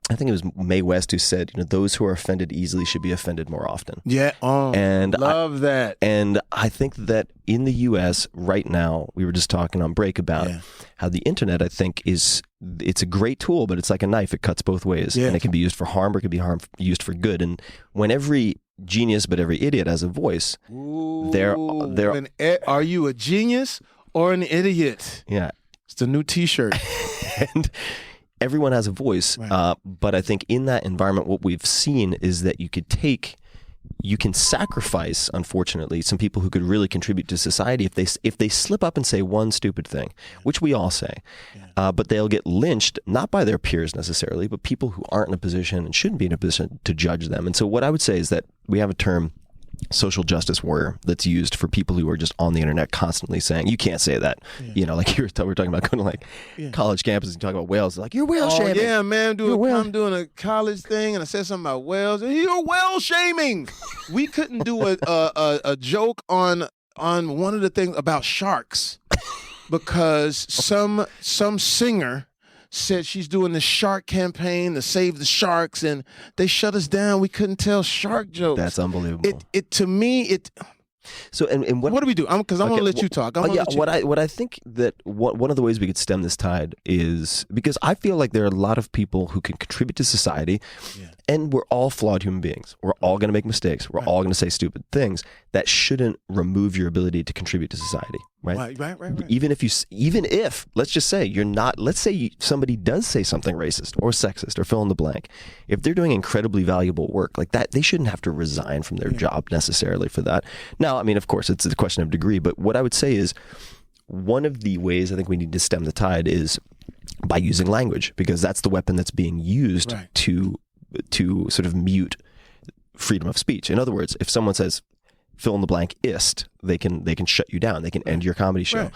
was Mae West who said, those who are offended easily should be offended more often. Yeah. And love that. And I think that in the U.S. right now, we were just talking on break about how the internet, I think, it's a great tool, but it's like a knife. It cuts both ways. Yeah. And it can be used for harm, or it can be used for good. And when every genius but every idiot has a voice, are you a genius or an idiot? Yeah. It's the new T-shirt. And everyone has a voice, right. But I think in that environment, what we've seen is that you can sacrifice, unfortunately, some people who could really contribute to society if they slip up and say one stupid thing, which we all say, but they'll get lynched, not by their peers necessarily, but people who aren't in a position and shouldn't be in a position to judge them. And so what I would say is that we have a term, social justice warrior, that's used for people who are just on the internet constantly saying, "You can't say that." Like we were talking about going to college campuses and talking about whales. Like, "You're whale shaming." Yeah, man. I'm doing a college thing and I said something about whales. You're whale shaming. We couldn't do a joke on one of the things about sharks because some singer said she's doing the shark campaign to save the sharks, and they shut us down. We couldn't tell shark jokes. That's unbelievable. So and what do we do? Because I'm going to let you talk. What I think that one of the ways we could stem this tide is because I feel like there are a lot of people who can contribute to society, and we're all flawed human beings. We're all going to make mistakes. We're all going to say stupid things. That shouldn't remove your ability to contribute to society, right? Right. Even if, let's just say let's say somebody does say something racist or sexist or fill in the blank. If they're doing incredibly valuable work like that, they shouldn't have to resign from their job necessarily for that. Now, I mean, of course, it's a question of degree, but what I would say is one of the ways I think we need to stem the tide is by using language, because that's the weapon that's being used to sort of mute freedom of speech. In other words, if someone says fill in the blank ist, they can shut you down. They can end your comedy show. Right.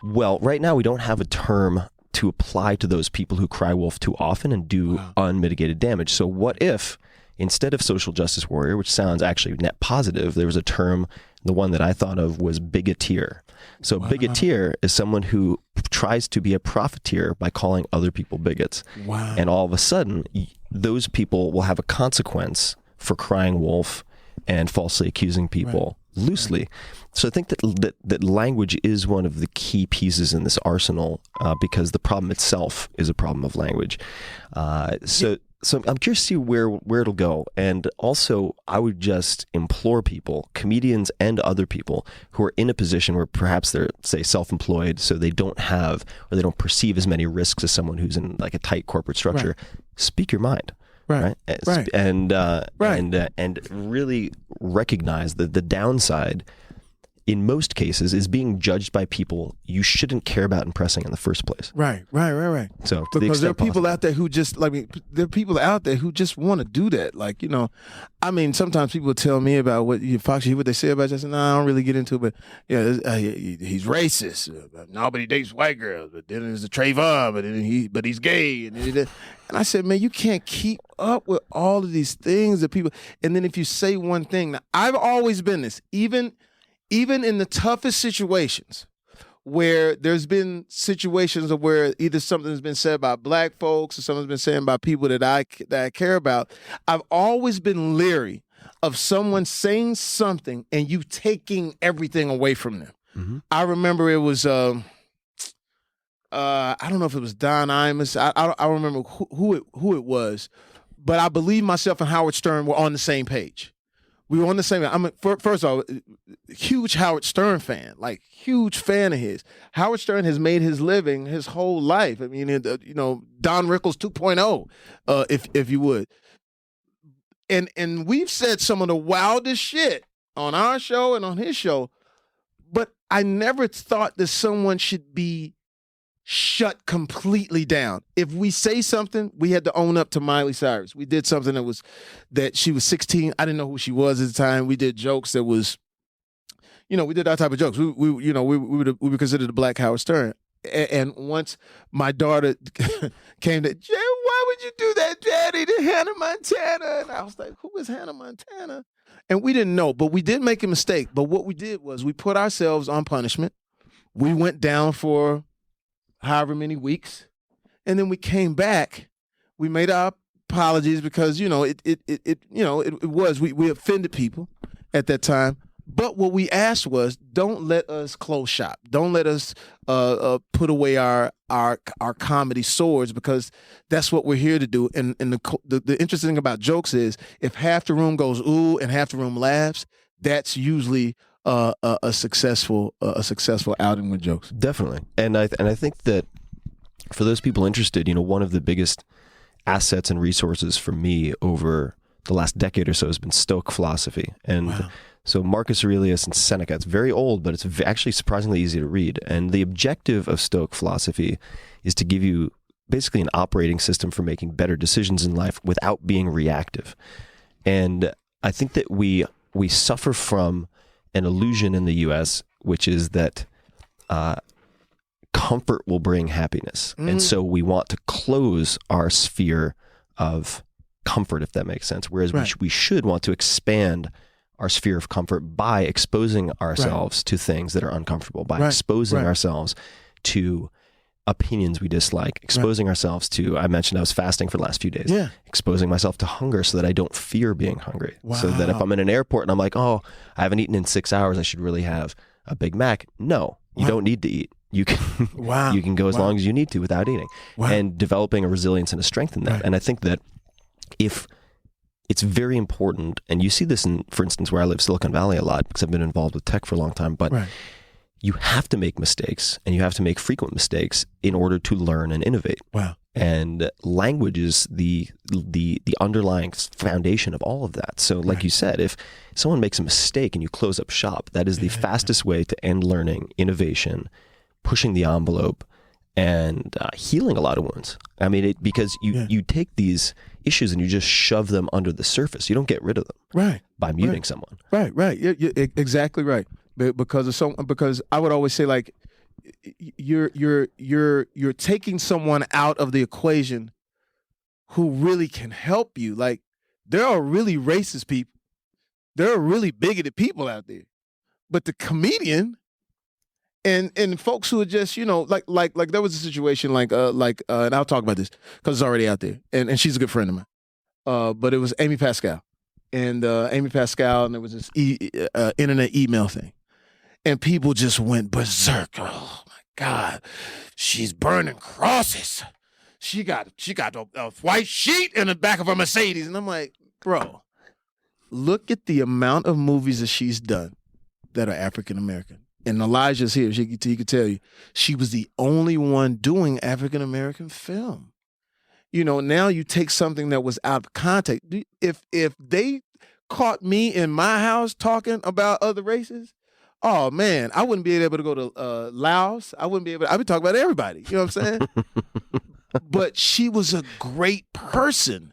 Well, right now we don't have a term to apply to those people who cry wolf too often and do unmitigated damage. So what if instead of social justice warrior, which sounds actually net positive, there was a term, the one that I thought of was bigoteer. So bigoteer is someone who tries to be a profiteer by calling other people bigots. Wow. And all of a sudden, those people will have a consequence for crying wolf and falsely accusing people loosely. So I think that language is one of the key pieces in this arsenal because the problem itself is a problem of language. So I'm curious to see where it'll go. And also, I would just implore people, comedians and other people who are in a position where perhaps they're, say, self-employed, so they don't have or they don't perceive as many risks as someone who's in like a tight corporate structure. Speak your mind. Right. And really recognize that the downside in most cases is being judged by people you shouldn't care about impressing in the first place. Right. So because there are people out there who just there are people out there who just want to do that. Like, you know, I mean, sometimes people tell me about what Foxx, what they say about you. I said, no, I don't really get into it, but he's racist. No, but he dates white girls. But then there's the Trayvon, but he's gay. And I said, man, you can't keep up with all of these things that people. And then if you say one thing, now, I've always been this, even in the toughest situations where there's been situations of where either something's been said by black folks or something's been said by people that I care about, I've always been leery of someone saying something and you taking everything away from them. Mm-hmm. I remember it was, I don't know if it was Don Imus. I don't remember who it was, but I believe myself and Howard Stern were on the same page. We were on the same. First of all, huge Howard Stern fan, like huge fan of his. Howard Stern has made his living his whole life. I mean, you know, Don Rickles 2.0, if you would. And we've said some of the wildest shit on our show and on his show, but I never thought that someone should be shut completely down. If we say something, we had to own up to Miley Cyrus. We did something that she was 16. I didn't know who she was at the time. We did jokes that was, you know, we did that type of jokes. We were considered the Black Howard Stern. And once my daughter came to, Jay, why would you do that, Daddy, to Hannah Montana? And I was like, who is Hannah Montana? And we didn't know, but we did make a mistake. But what we did was we put ourselves on punishment. We went down for however many weeks, and then we came back. We made our apologies because we offended people at that time. But what we asked was, don't let us close shop. Don't let us put away our comedy swords, because that's what we're here to do. And the interesting thing about jokes is, if half the room goes ooh and half the room laughs, that's usually a successful outing with jokes. Definitely. And I think that for those people interested, you know, one of the biggest assets and resources for me over the last decade or so has been Stoic philosophy. And so Marcus Aurelius and Seneca, it's very old, but it's actually surprisingly easy to read. And the objective of Stoic philosophy is to give you basically an operating system for making better decisions in life without being reactive. And I think that we suffer from an illusion in the U.S., which is that comfort will bring happiness. And so we want to close our sphere of comfort, if that makes sense. Whereas we should want to expand our sphere of comfort by exposing ourselves to things that are uncomfortable, by exposing ourselves to opinions we dislike, exposing ourselves to, I mentioned I was fasting for the last few days, exposing myself to hunger so that I don't fear being hungry. So that if I'm in an airport and I'm like, oh, I haven't eaten in 6 hours, I should really have a Big Mac. No, you don't need to eat. You can you can go as long as you need to without eating, and developing a resilience and a strength in that. And I think that if it's very important, and you see this in, for instance, where I live, Silicon Valley, a lot because I've been involved with tech for a long time. But you have to make mistakes, and you have to make frequent mistakes in order to learn and innovate. Wow. And language is the underlying foundation of all of that. So, like you said, if someone makes a mistake and you close up shop, that is the fastest way to end learning, innovation, pushing the envelope, and healing a lot of wounds. I mean, because you take these issues and you just shove them under the surface. You don't get rid of them by muting someone. Right. You're exactly right. Because I would always say, like, you're taking someone out of the equation who really can help you. Like, there are really racist people. There are really bigoted people out there. But the comedian and folks who are just, like there was a situation like and I'll talk about this because it's already out there. And she's a good friend of mine. But it was Amy Pascal. And Amy Pascal, and there was this internet email thing. And people just went berserk. Oh my God, she's burning crosses. She got a white sheet in the back of her Mercedes, and I'm like, bro, look at the amount of movies that she's done that are African American. And Elijah's here; he could tell you, she was the only one doing African American film. Now you take something that was out of context. If they caught me in my house talking about other races. Oh man, I wouldn't be able to go to Laos. I wouldn't be able. I would talk about everybody. You know what I'm saying? But she was a great person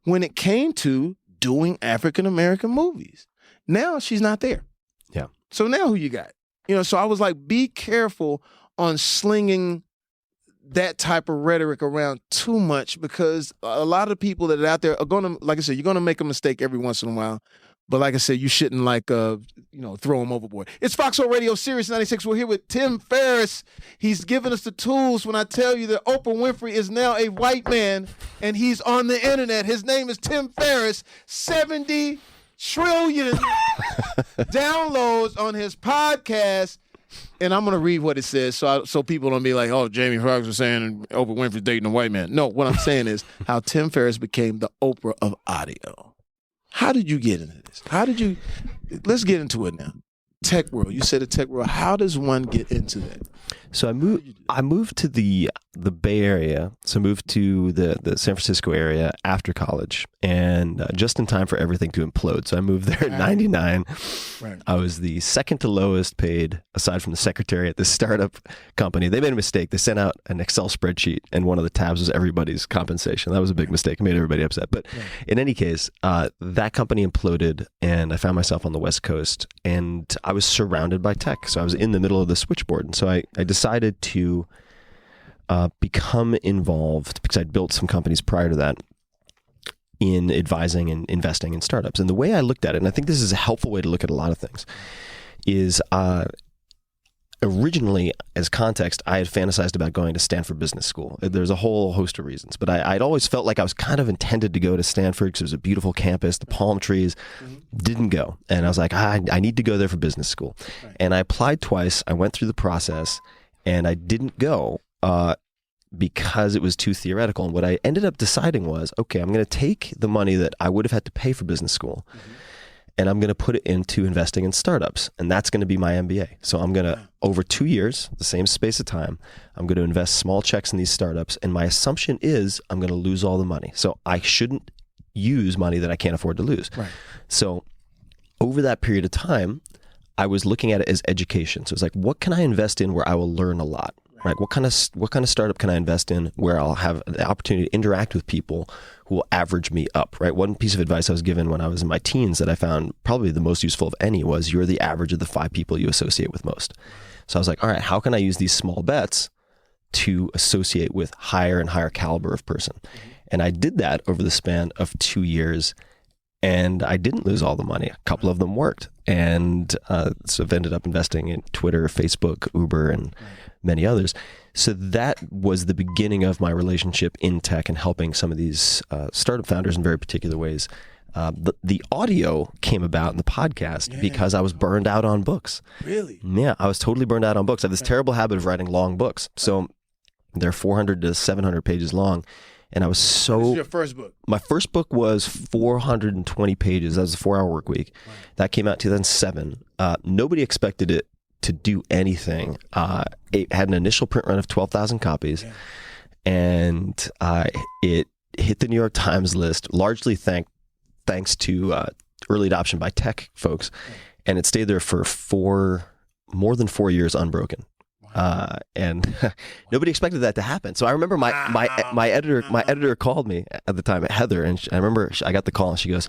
when it came to doing African American movies. Now she's not there. Yeah. So now who you got? So I was like, be careful on slinging that type of rhetoric around too much, because a lot of people that are out there are gonna, like I said, you're gonna make a mistake every once in a while. But like I said, you shouldn't throw them overboard. It's Foxx Radio Sirius 96. We're here with Tim Ferriss. He's giving us the tools when I tell you that Oprah Winfrey is now a white man and he's on the internet. His name is Tim Ferriss. 70 trillion downloads on his podcast. And I'm going to read what it says so people don't be like, oh, Jamie Foxx was saying Oprah Winfrey's dating a white man. No, what I'm saying is how Tim Ferriss became the Oprah of audio. How did you get into this? Let's get into it now. Tech world. You said the tech world. How does one get into that? So I moved to the Bay Area. So I moved to the San Francisco area after college, and just in time for everything to implode. So I moved there in 99. Right. I was the second to lowest paid, aside from the secretary at this startup company. They made a mistake. They sent out an Excel spreadsheet, and one of the tabs was everybody's compensation. That was a big mistake. It made everybody upset. But in any case, that company imploded, and I found myself on the West Coast, and I was surrounded by tech. So I was in the middle of the switchboard. And so I decided to become involved, because I'd built some companies prior to that, in advising and investing in startups. And the way I looked at it, and I think this is a helpful way to look at a lot of things, is originally, as context, I had fantasized about going to Stanford Business School. There's a whole host of reasons, but I'd always felt like I was kind of intended to go to Stanford because it was a beautiful campus, the palm trees. Didn't go. And I was like, I need to go there for business school. Right. And I applied twice. I went through the process, and I didn't go because it was too theoretical. And what I ended up deciding was, okay, I'm going to take the money that I would have had to pay for business school, and I'm going to put it into investing in startups. And that's going to be my MBA. So I'm going to, over 2 years, the same space of time, I'm going to invest small checks in these startups. And my assumption is I'm going to lose all the money. So I shouldn't use money that I can't afford to lose. Right. So over that period of time, I was looking at it as education. So it's like, what can I invest in where I will learn a lot? Right? What kind of startup can I invest in where I'll have the opportunity to interact with people who will average me up? Right. One piece of advice I was given when I was in my teens that I found probably the most useful of any was, you're the average of the 5 people you associate with most. So I was like, all right, how can I use these small bets to associate with higher and higher caliber of person? And I did that over the span of 2 years. And I didn't lose all the money. A couple of them worked. And so I've ended up investing in Twitter, Facebook, Uber, and many others. So that was the beginning of my relationship in tech and helping some of these startup founders in very particular ways. The audio came about in the podcast because I was burned out on books. Really? Yeah, I was totally burned out on books. I have this terrible habit of writing long books. So they're 400 to 700 pages long. And I was This so is your first book. my first book was 420 pages. That was a 4-hour work week. That came out in 2007. Nobody expected it to do anything. It had an initial print run of 12,000 copies, and it hit the New York Times list, largely thanks to early adoption by tech folks, and it stayed there for more than 4 years unbroken. And nobody expected that to happen. So I remember my editor called me at the time, Heather, and I remember I got the call and she goes,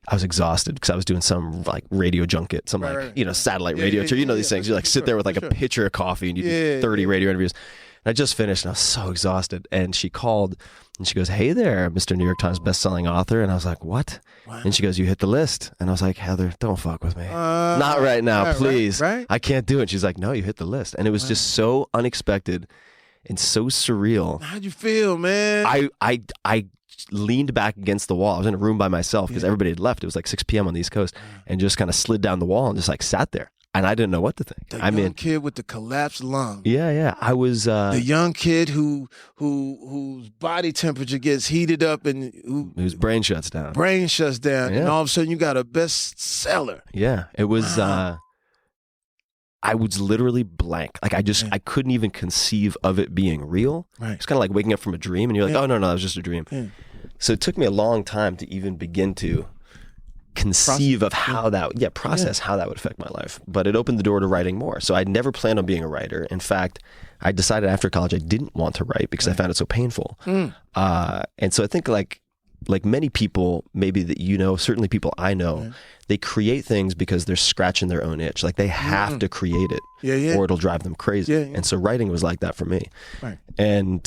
I was exhausted because I was doing some like radio junket, some satellite radio tour. You know these things. You like sit there with like a pitcher of coffee and you do 30 radio interviews. And I just finished and I was so exhausted. And she called and she goes, "Hey there, Mr. New York Times bestselling author." And I was like, "What?" And she goes, "You hit the list." And I was like, "Heather, don't fuck with me. Not right now, please. Right? I can't do it." She's like, "No, you hit the list." And it was just so unexpected and so surreal. How'd you feel, man? I leaned back against the wall. I was in a room by myself because everybody had left. It was like 6 p.m. on the East Coast, and just kind of slid down the wall and just like sat there. And I didn't know what to think. The young kid with the collapsed lung. Yeah. I was the young kid whose body temperature gets heated up and whose brain shuts down. And all of a sudden you got a bestseller. Yeah, it was. I was literally blank. Like I couldn't even conceive of it being real. Right. It's kind of like waking up from a dream, and you're like, "Oh no, that was just a dream." Yeah. So it took me a long time to even begin to conceive of how process how that would affect my life. But it opened the door to writing more. So I'd never planned on being a writer. In fact, I decided after college I didn't want to write because I found it so painful. And so I think like many people, maybe that certainly people I know, they create things because they're scratching their own itch. Like they have to create it or it'll drive them crazy. And so writing was like that for me. Right. And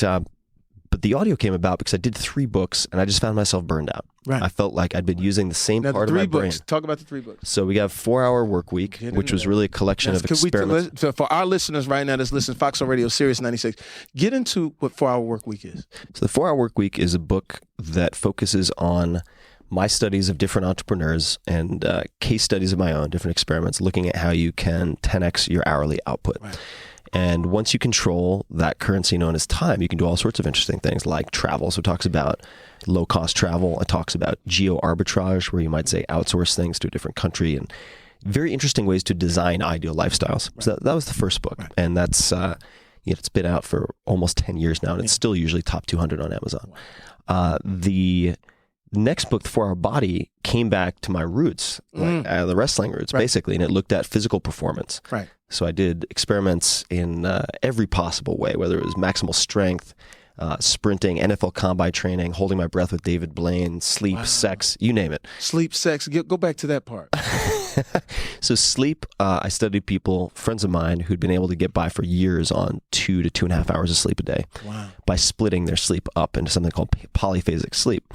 but the audio came about because I did 3 books and I just found myself burned out. Right. I felt like I'd been using the same part of my brain. Talk about the 3 books. So we have 4-hour work week, which was really a collection of experiments. So for our listeners right now that's listening, Foxx on Radio, Sirius 96, get into what 4-hour work week is. So the 4-hour work week is a book that focuses on my studies of different entrepreneurs and case studies of my own, different experiments, looking at how you can 10x your hourly output. Right. And once you control that currency known as time, you can do all sorts of interesting things like travel. So it talks about low-cost travel. It talks about geo-arbitrage, where you might say outsource things to a different country, and very interesting ways to design ideal lifestyles. Right. So that was the first book. Right. And that's it's been out for almost 10 years now, and it's still usually top 200 on Amazon. The next book, The 4-Hour Body, came back to my roots, the wrestling roots, basically, and it looked at physical performance. Right. So I did experiments in every possible way, whether it was maximal strength, sprinting, NFL combine training, holding my breath with David Blaine, sleep, sex, you name it. Sleep, sex. Go back to that part. So sleep, I studied people, friends of mine, who'd been able to get by for years on 2 to 2.5 hours of sleep a day by splitting their sleep up into something called polyphasic sleep,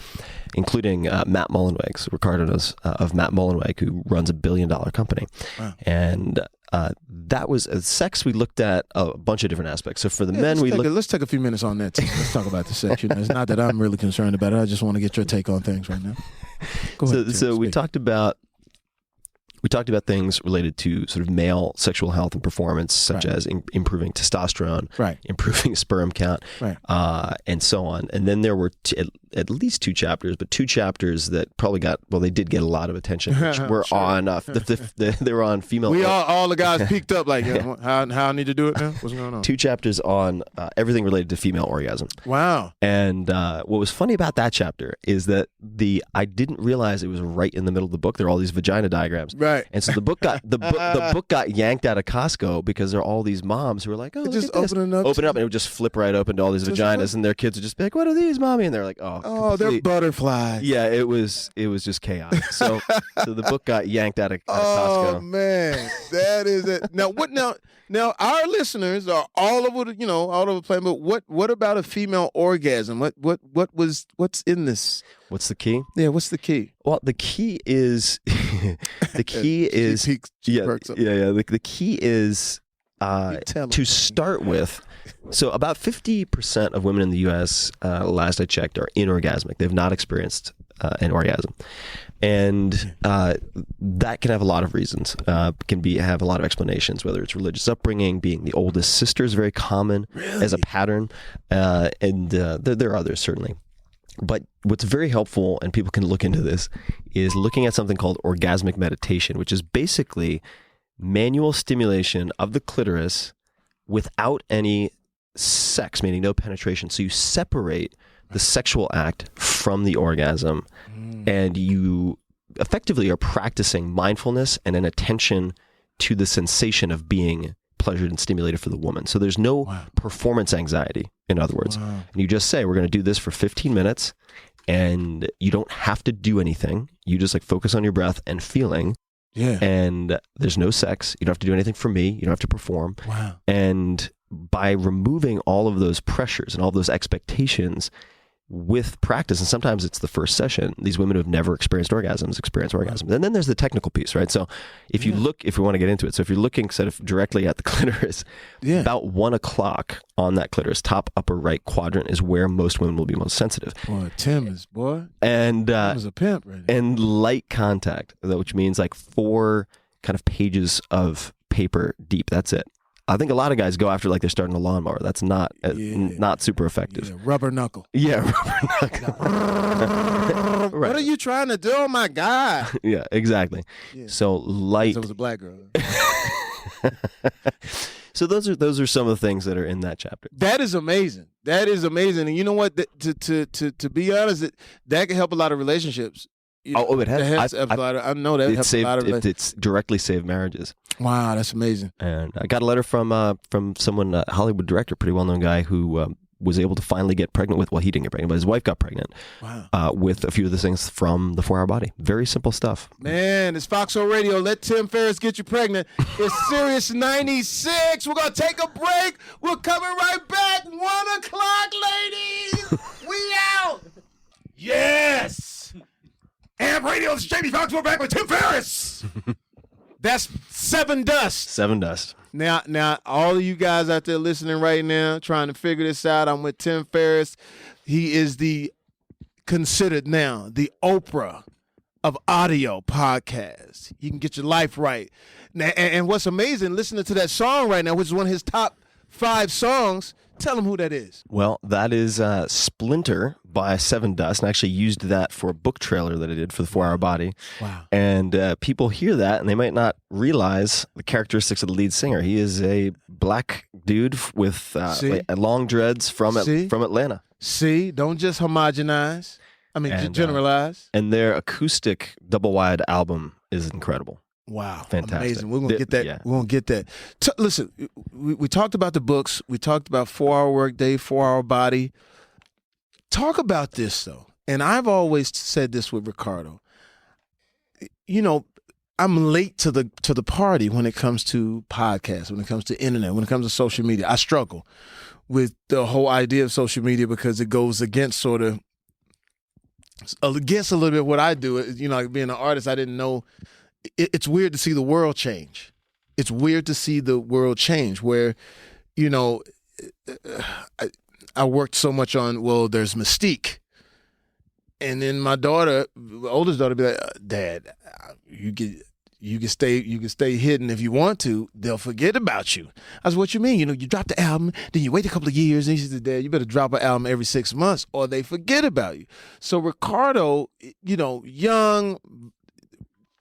including Matt Mullenweg. Ricardo knows of Matt Mullenweg, who runs a $1 billion company. Wow. And that was sex. We looked at a bunch of different aspects. So for the men, let's take a few minutes on that. Let's talk about the sex. It's not that I'm really concerned about it. I just want to get your take on things right now. Go ahead. So we talked about things related to sort of male sexual health and performance, such as improving testosterone, improving sperm count, and so on. And then there were at least 2 chapters, but 2 chapters that probably they did get a lot of attention, which were on they were on female. All the guys peaked up like, how I need to do it now? What's going on? 2 chapters on everything related to female orgasm. Wow. And what was funny about that chapter is that I didn't realize it was right in the middle of the book. There are all these vagina diagrams. Right. And so the book got yanked out of Costco because there are all these moms who are like, "Oh, just open up," and it would just flip right open to all these vaginas, and their kids would just be like, "What are these, mommy?" And they're like, "Oh, they're butterflies." Yeah, it was just chaotic. So the book got yanked out of Costco. Oh man, that is it. Now what? Now our listeners are all over the planet. But what about a female orgasm? What's in this? What's the key? Yeah, what's the key? Well, the key is the key is the key is to start with. So about 50% of women in the U.S., last I checked, are inorgasmic. They've not experienced an orgasm. And that can have a lot of reasons, have a lot of explanations, whether it's religious upbringing, being the oldest sister is very common as a pattern, and there are others certainly. But what's very helpful, and people can look into this, is looking at something called orgasmic meditation, which is basically manual stimulation of the clitoris without any sex, meaning no penetration. So you separate the sexual act from the orgasm, and you effectively are practicing mindfulness and an attention to the sensation of being pleasured and stimulated for the woman. So there's no performance anxiety, in other words. And you just say, we're going to do this for 15 minutes, and you don't have to do anything. You just like focus on your breath and feeling. Yeah. And there's no sex. You don't have to do anything for me. You don't have to perform. Wow. And by removing all of those pressures and all of those expectations with practice, and sometimes it's the first session, these women who have never experienced orgasms experience orgasms. And then there's the technical piece, right? So if you look, if we want to get into it, so if you're looking sort of directly at the clitoris, about 1 o'clock on that clitoris, top upper right quadrant is where most women will be most sensitive. Boy, Tim is and a pimp right now. And light contact, which means like 4 kind of pages of paper deep. That's it. I think a lot of guys go after like they're starting a lawnmower. That's not super effective. Yeah, rubber knuckle. Yeah, rubber knuckle. Right. What are you trying to do, my guy? Yeah, exactly. Yeah. So light. So it was a black girl. So those are some of the things that are in that chapter. That is amazing. That is amazing. And you know what? To be honest, that can help a lot of relationships. You know, it has. I know that helps a lot of relationships. It's directly saved marriages. Wow, that's amazing. And I got a letter from someone, a Hollywood director, pretty well-known guy who was able to finally get pregnant with, well, he didn't get pregnant, but his wife got pregnant with a few of the things from the 4-Hour Body. Very simple stuff. Man, it's Foxx Radio. Let Tim Ferriss get you pregnant. It's Sirius 96. We're going to take a break. We're coming right back. 1 o'clock, ladies. We out. Yes. Amp Radio, this is Jamie Foxx. We're back with Tim Ferriss. That's 7 Dust. 7 Dust. Now, all of you guys out there listening right now, trying to figure this out, I'm with Tim Ferriss. He is considered now the Oprah of audio podcasts. You can get your life right. Now, and what's amazing, listening to that song right now, which is one of his top 5 songs, tell them who that is. Well, that is Splinter by 7 Dust, and I actually used that for a book trailer that I did for the 4-Hour Body. Wow. And people hear that, and they might not realize the characteristics of the lead singer. He is a black dude with long dreads from Atlanta. See, don't just homogenize. I mean, generalize. And their acoustic double-wide album is incredible. Wow. Fantastic. Amazing. We're going to get that. Yeah. We're going to get that. Listen, we talked about the books. We talked about 4-Hour Workday, 4-Hour Body. Talk about this, though. And I've always said this with Ricardo. You know, I'm late to the party when it comes to podcasts, when it comes to internet, when it comes to social media. I struggle with the whole idea of social media because it goes against a little bit what I do. You know, like being an artist, I didn't know. It's weird to see the world change. It's weird to see the world change where, you know, I worked so much on, well, there's Mystique. And then my daughter, oldest daughter, be like, Dad, you can stay hidden if you want to. They'll forget about you. I said, what you mean? You know, you drop the album, then you wait a couple of years, and she said, Dad, you better drop an album every 6 months or they forget about you. So Ricardo, you know, young,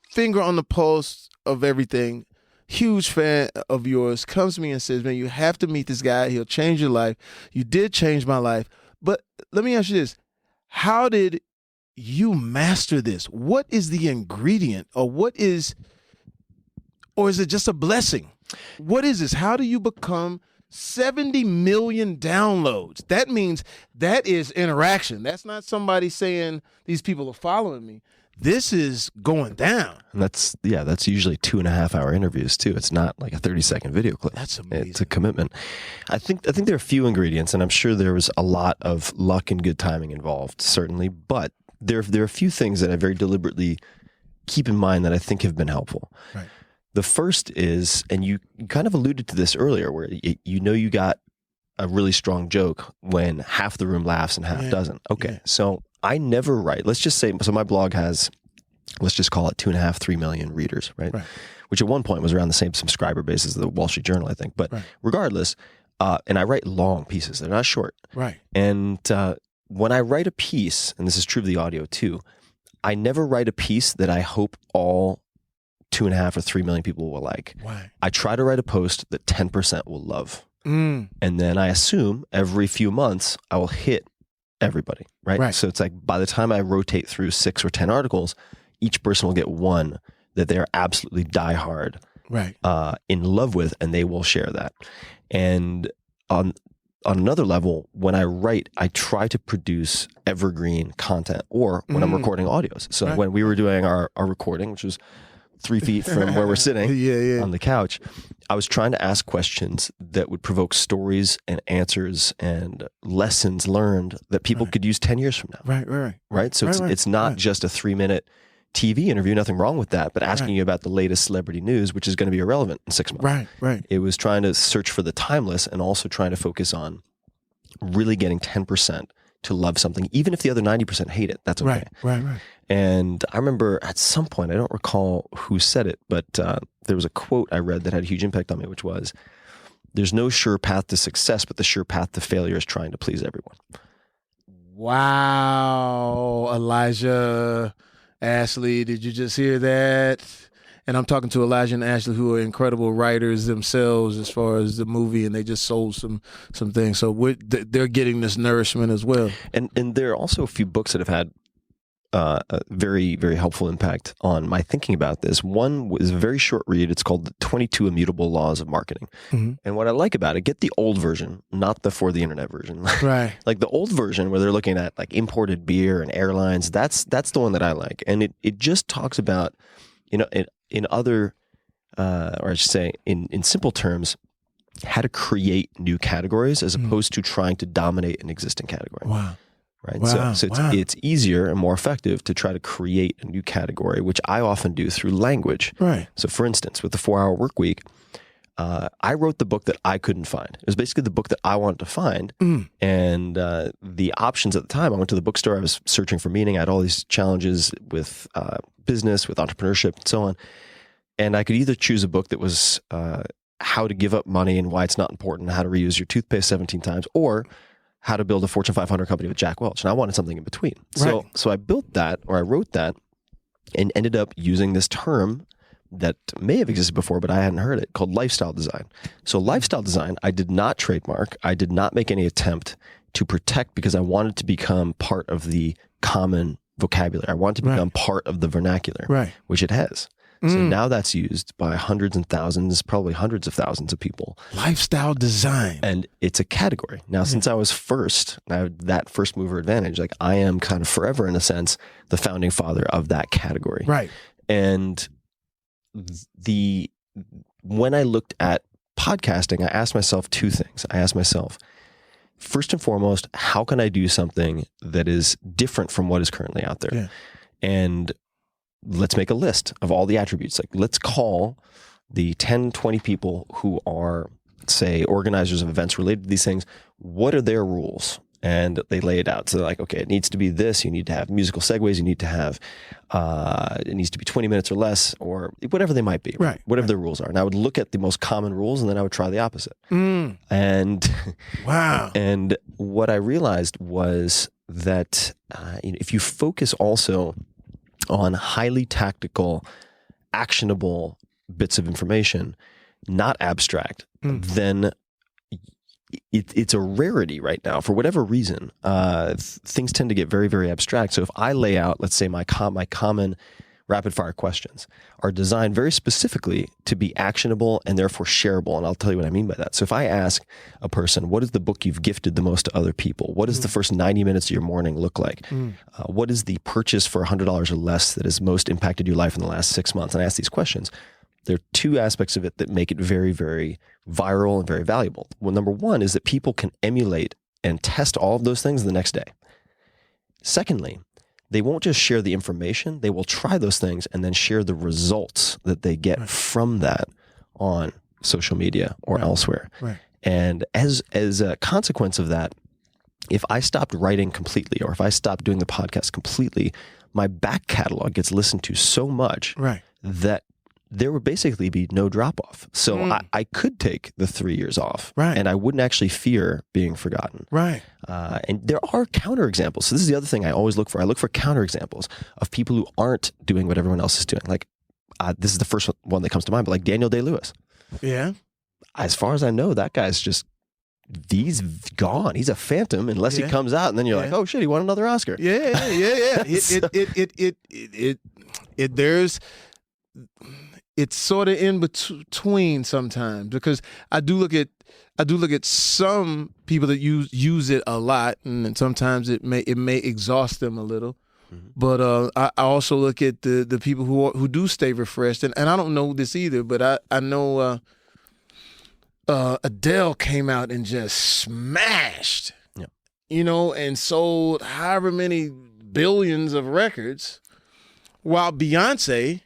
finger on the pulse of everything, huge fan of yours, comes to me and says, man, you have to meet this guy. He'll change your life. You did change my life. But let me ask you this. How did you master this? What is the ingredient or is it just a blessing? What is this? How do you become 70 million downloads? That means that is interaction. That's not somebody saying these people are following me. This is going down. And that's usually 2.5-hour interviews too. It's not like a 30-second video clip. That's amazing. It's a commitment. I think there are a few ingredients, and I'm sure there was a lot of luck and good timing involved, certainly. But there are a few things that I very deliberately keep in mind that I think have been helpful. Right. The first is, and you kind of alluded to this earlier, where you got a really strong joke when half the room laughs and half doesn't. Okay, so I never write. Let's just say, so my blog has let's just call it 2.5, 3 million readers, right? Which at one point was around the same subscriber base as the Wall Street Journal, I think. But regardless, and I write long pieces. They're not short. Right. And when I write a piece, and this is true of the audio too, I never write a piece that I hope all 2.5 or 3 million people will like. Why? I try to write a post that 10% will love. Mm. And then I assume every few months I will hit everybody, right? So it's like by the time I rotate through 6 or 10 articles, each person will get one that they're absolutely diehard in love with, and they will share that. And on another level, when I write, I try to produce evergreen content, or when I'm recording audios. So when we were doing our recording, which was 3 feet from where we're sitting on the couch, I was trying to ask questions that would provoke stories and answers and lessons learned that people could use 10 years from now. Right? So it's not just a 3-minute TV interview, nothing wrong with that, but asking you about the latest celebrity news, which is going to be irrelevant in 6 months. It was trying to search for the timeless and also trying to focus on really getting 10% to love something, even if the other 90% hate it. That's okay. And I remember at some point, I don't recall who said it, but there was a quote I read that had a huge impact on me, which was, "There's no sure path to success, but the sure path to failure is trying to please everyone." Wow, Elijah, Ashley, did you just hear that? And I'm talking to Elijah and Ashley, who are incredible writers themselves as far as the movie, and they just sold some things. So they're getting this nourishment as well. And there are also a few books that have had a very, very helpful impact on my thinking about this. One was a very short read. It's called The 22 Immutable Laws of Marketing. And what I like about it, get the old version, not the for the internet version. Like the old version where they're looking at like imported beer and airlines. That's the one that I like. And it just talks about, in other, or I should say in simple terms, how to create new categories as opposed to trying to dominate an existing category. Right. So it's easier and more effective to try to create a new category, which I often do through language. So for instance, with the 4-Hour Work Week, I wrote the book that I couldn't find. It was basically the book that I wanted to find. And the options at the time, I went to the bookstore, I was searching for meaning. I had all these challenges with business, with entrepreneurship and so on. And I could either choose a book that was how to give up money and why it's not important, how to reuse your toothpaste 17 times, or how to build a Fortune 500 company with Jack Welch. And I wanted something in between. So I built that, or I wrote that, and ended up using this term that may have existed before, but I hadn't heard it, called lifestyle design. So lifestyle design, I did not trademark. I did not make any attempt to protect, because I wanted to become part of the common vocabulary. I wanted to become part of the vernacular, which it has. So now that's used by hundreds and thousands, probably hundreds of thousands of people. Lifestyle design. And it's a category. Now, since I was first, I have that first mover advantage. Like I am kind of forever, in a sense, the founding father of that category. And when I looked at podcasting, I asked myself 2 things. I asked myself, first and foremost, how can I do something that is different from what is currently out there? And let's make a list of all the attributes. Like let's call the 10, 20 people who are, say, organizers of events related to these things. What are their rules? And they lay it out. So they're like, okay, it needs to be this. You need to have musical segues. You need to have, it needs to be 20 minutes or less, or whatever they might be. Whatever their rules are. And I would look at the most common rules, and then I would try the opposite. And and what I realized was that if you focus also on highly tactical, actionable bits of information, not abstract, then it's a rarity right now. For whatever reason, things tend to get very, very abstract. So if I lay out, let's say my common rapid fire questions are designed very specifically to be actionable and therefore shareable. And I'll tell you what I mean by that. So if I ask a person, what is the book you've gifted the most to other people? What does the first 90 minutes of your morning look like? What is the purchase for $100 or less that has most impacted your life in the last 6 months? And I ask these questions. There are 2 aspects of it that make it very, very viral and very valuable. Well, number 1 is that people can emulate and test all of those things the next day. Secondly, they won't just share the information, they will try those things and then share the results that they get from that on social media or elsewhere. And as a consequence of that, if I stopped writing completely, or if I stopped doing the podcast completely, my back catalog gets listened to so much Right. that there would basically be no drop off. So I could take the 3 years off, Right. and I wouldn't actually fear being forgotten. Right. And there are counterexamples. So this is the other thing I always look for. I look for counterexamples of people who aren't doing what everyone else is doing. Like this is the first one that comes to mind, but like Daniel Day-Lewis. Yeah. As far as I know, that guy's just, he's gone. He's a phantom unless he comes out, and then you're like, oh shit, he won another Oscar. Yeah. It's sort of in between sometimes, because I do look at some people that use it a lot, and sometimes it may exhaust them a little. But I also look at the people who do stay refreshed, and I don't know this either, but I know Adele came out and just smashed, and sold however many billions of records, while Beyonce,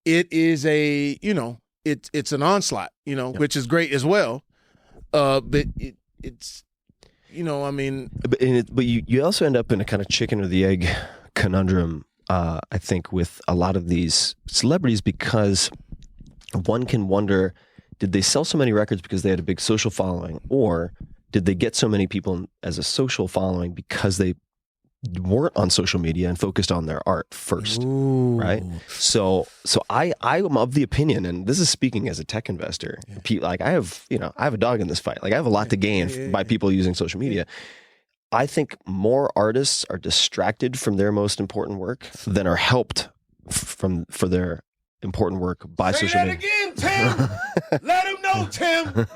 it is it's an onslaught, which is great as well. But it's I mean, but you also end up in a kind of chicken or the egg conundrum, I think, with a lot of these celebrities, because one can wonder, did they sell so many records because they had a big social following, or did they get so many people as a social following because they weren't on social media and focused on their art first? Ooh. Right? So I am of the opinion, and this is speaking as a tech investor, like I have a dog in this fight. Like I have a lot to gain by people using social media. I think more artists are distracted from their most important work than are helped for their important work by social media. Say that again, Tim. Let him know, Tim.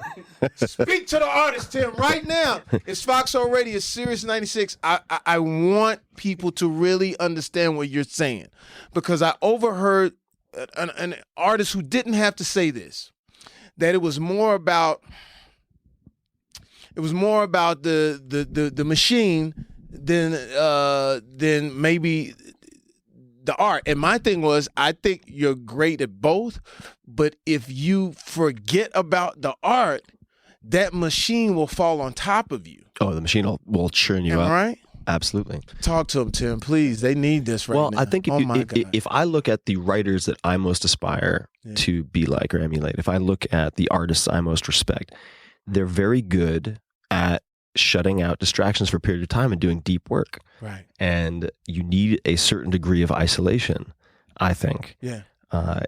Speak to the artist, Tim, right now. It's Foxx Radio, it's Sirius 96. I want people to really understand what you're saying, because I overheard an artist who didn't have to say this, that it was more about the machine than maybe the art. And my thing was, I think you're great at both, but if you forget about the art, that machine will fall on top of you. Oh, the machine will churn you up. Right? Absolutely. Talk to them, Tim, please. They need this right now. Well, I think if I look at the writers that I most aspire to be like or emulate, if I look at the artists I most respect, they're very good at shutting out distractions for a period of time and doing deep work. Right. And you need a certain degree of isolation, I think,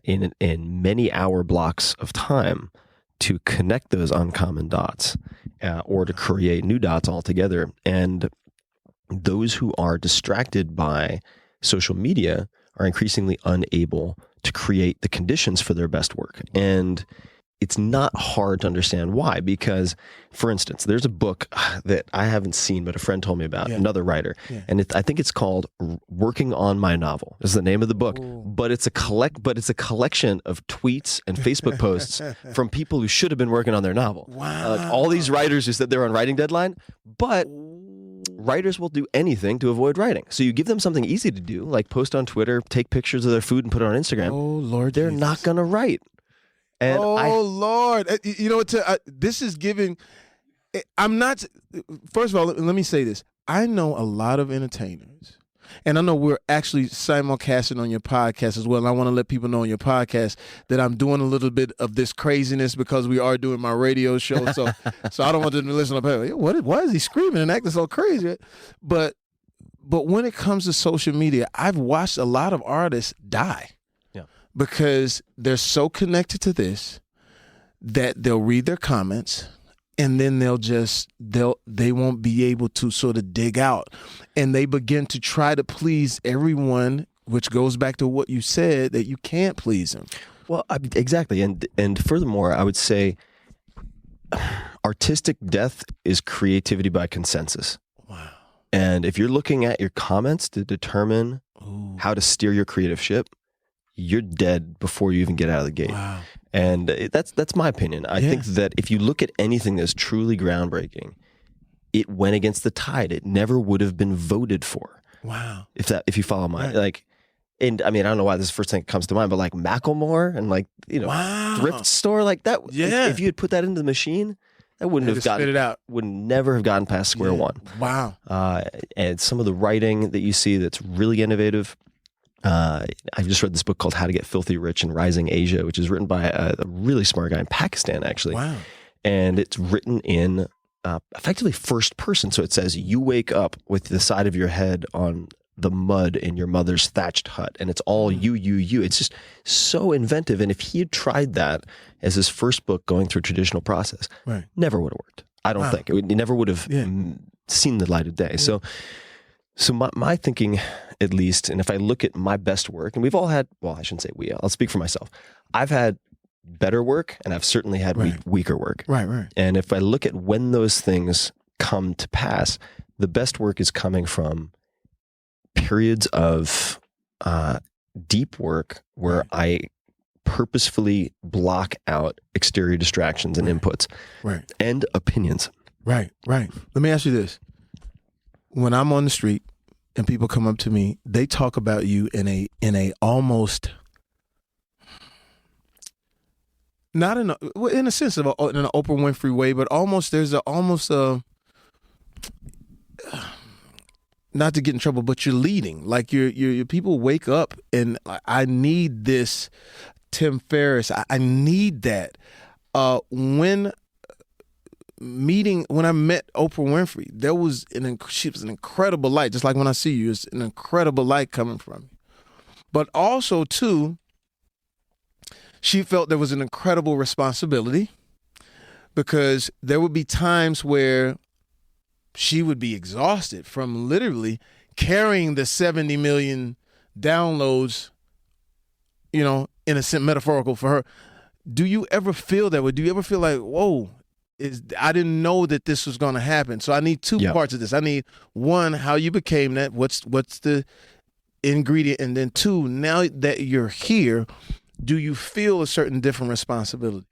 in many hour blocks of time to connect those uncommon dots or to create new dots altogether. And those who are distracted by social media are increasingly unable to create the conditions for their best work. And it's not hard to understand why, because, for instance, there's a book that I haven't seen, but a friend told me about, another writer, and I think it's called "Working on My Novel." Is the name of the book, but it's a collection of tweets and Facebook posts from people who should have been working on their novel. Wow! Like all these writers who said they're on writing deadline, but writers will do anything to avoid writing. So you give them something easy to do, like post on Twitter, take pictures of their food, and put it on Instagram. Oh Lord, they're not gonna write. And Lord, you know what? This is giving. I'm not. First of all, let me say this. I know a lot of entertainers, and I know we're actually simulcasting on your podcast as well. And I want to let people know on your podcast that I'm doing a little bit of this craziness because we are doing my radio show. So I don't want them to listen up. Why is he screaming and acting so crazy? But when it comes to social media, I've watched a lot of artists die. Because they're so connected to this that they'll read their comments and then they won't be able to sort of dig out, and they begin to try to please everyone, which goes back to what you said, that you can't please them. Well, exactly, and furthermore, I would say artistic death is creativity by consensus. Wow! And if you're looking at your comments to determine how to steer your creative ship, you're dead before you even get out of the gate. Wow. And that's my opinion. I think that if you look at anything that's truly groundbreaking, it went against the tide. It never would have been voted for. Wow. If you follow my and I mean, I don't know why this is the first thing that comes to mind, but like Macklemore and thrift store like that. Yeah. If you had put that into the machine, I wouldn't Had have to spit it gotten, out. would never have gotten past square one. Wow. And some of the writing that you see that's really innovative. I've just read this book called How to Get Filthy Rich in Rising Asia, which is written by a really smart guy in Pakistan, actually. Wow. And it's written in effectively first person. So it says, you wake up with the side of your head on the mud in your mother's thatched hut, and it's all you. It's just so inventive. And if he had tried that as his first book going through a traditional process, never would have worked. I don't think. It never would have seen the light of day. So my thinking, at least, and if I look at my best work, and we've all had, well, I shouldn't say we, I'll speak for myself. I've had better work, and I've certainly had weaker work. Right. And if I look at when those things come to pass, the best work is coming from periods of deep work where I purposefully block out exterior distractions and inputs and opinions. Right. Let me ask you this. When I'm on the street and people come up to me, they talk about you in a almost, not in a sense of in an Oprah Winfrey way, but almost there's almost a, not to get in trouble, but you're leading. Like your people wake up and I need this Tim Ferriss. I need that. When I met Oprah Winfrey, she was an incredible light. Just like when I see you, it's an incredible light coming from you. But also too, she felt there was an incredible responsibility, because there would be times where she would be exhausted from literally carrying the 70 million downloads, in a sense, metaphorical for her. Do you ever feel that way? Do you ever feel like, whoa, I didn't know that this was going to happen? So I need two parts of this. I need one, how you became that. What's the ingredient? And then two, now that you're here, do you feel a certain different responsibility?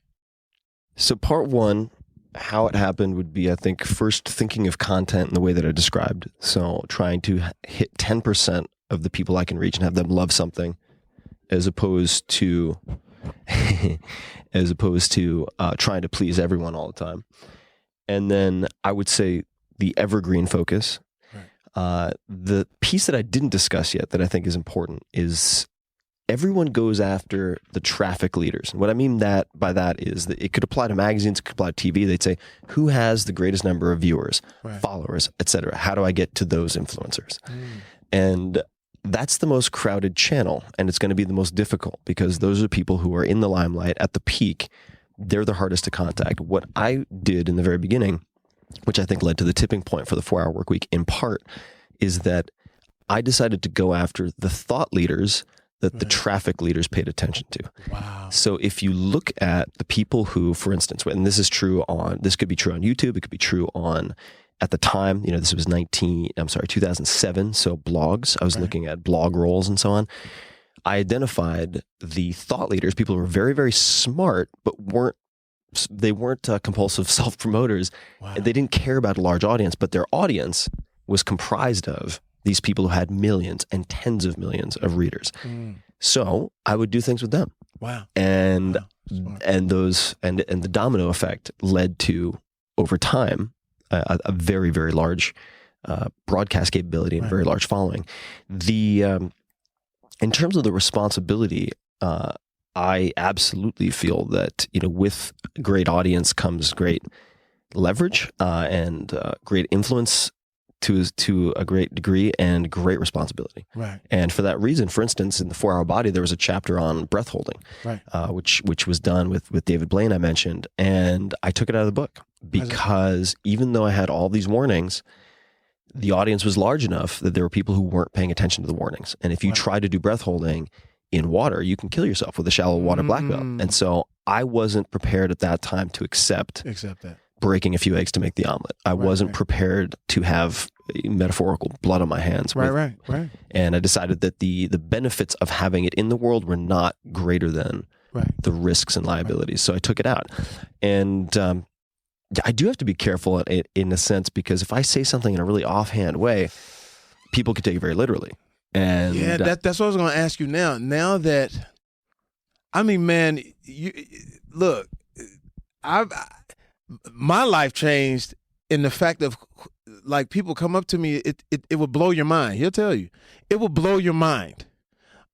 So part one, how it happened would be, I think, first thinking of content in the way that I described. So trying to hit 10% of the people I can reach and have them love something, as opposed to trying to please everyone all the time. And then I would say the evergreen focus. The piece that I didn't discuss yet that I think is important is everyone goes after the traffic leaders. And what I mean by that is that it could apply to magazines, it could apply to TV. They'd say, who has the greatest number of viewers, followers, etc.? How do I get to those influencers? And that's the most crowded channel, and it's going to be the most difficult, because those are people who are in the limelight at the peak. They're the hardest to contact. What I did in the very beginning, which I think led to the tipping point for the 4-Hour Workweek in part, is that I decided to go after the thought leaders that the traffic leaders paid attention to. Wow. So if you look at the people who, for instance, and this could be true on YouTube, it could be true on, at the time, this was 2007, so blogs. I was looking at blog roles and so on. I identified the thought leaders, people who were very, very smart, but weren't compulsive self-promoters. Wow. They didn't care about a large audience, but their audience was comprised of these people who had millions and tens of millions of readers. So I would do things with them. Wow. And the domino effect led to, over time, a very, very large broadcast capability and a very large following. In terms of the responsibility, I absolutely feel that with great audience comes great leverage and great influence to a great degree, and great responsibility. Right. And for that reason, for instance, in the 4-Hour Body, there was a chapter on breath holding, which was done with David Blaine, I mentioned, and I took it out of the book because even though I had all these warnings, the audience was large enough that there were people who weren't paying attention to the warnings. And if you try to do breath holding in water, you can kill yourself with a shallow water black belt. And so I wasn't prepared at that time to accept that. Breaking a few eggs to make the omelet. I wasn't prepared to have metaphorical blood on my hands. Right. And I decided that the benefits of having it in the world were not greater than the risks and liabilities. So I took it out. And I do have to be careful in a sense, because if I say something in a really offhand way, people could take it very literally. And that's what I was going to ask you now. Now that, I mean, man, look, my life changed in the fact of, like, people come up to me, it would blow your mind. He'll tell you. It will blow your mind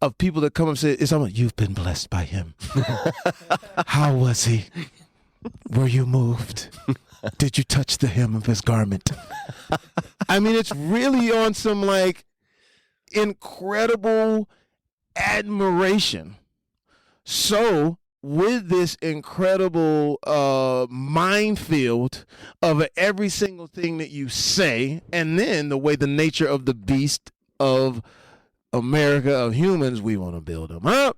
of people that come up and say, it's almost, you've been blessed by him. How was he? Were you moved? Did you touch the hem of his garment? I mean, it's really on some, like, incredible admiration. So with this incredible minefield of every single thing that you say, and then the way the nature of the beast of America, of humans, we want to build them up.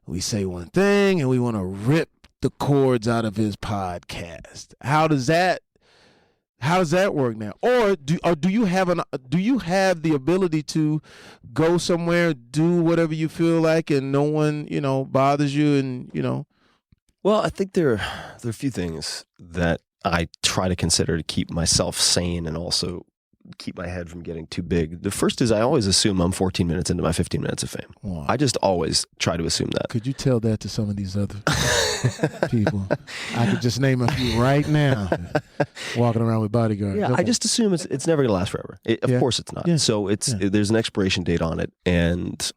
We say one thing and we want to rip the cords out of his podcast. How does that work now? Or do you have the ability to go somewhere, do whatever you feel like, and no one, bothers you, and Well, I think there are a few things that I try to consider to keep myself sane and also keep my head from getting too big. The first is I always assume I'm 14 minutes into my 15 minutes of fame. Wow. I just always try to assume that. Could you tell that to some of these other people? I could just name a few right now, walking around with bodyguards. Yeah, Okay. I just assume it's never going to last forever. Of course it's not. Yeah. So there's an expiration date on it, and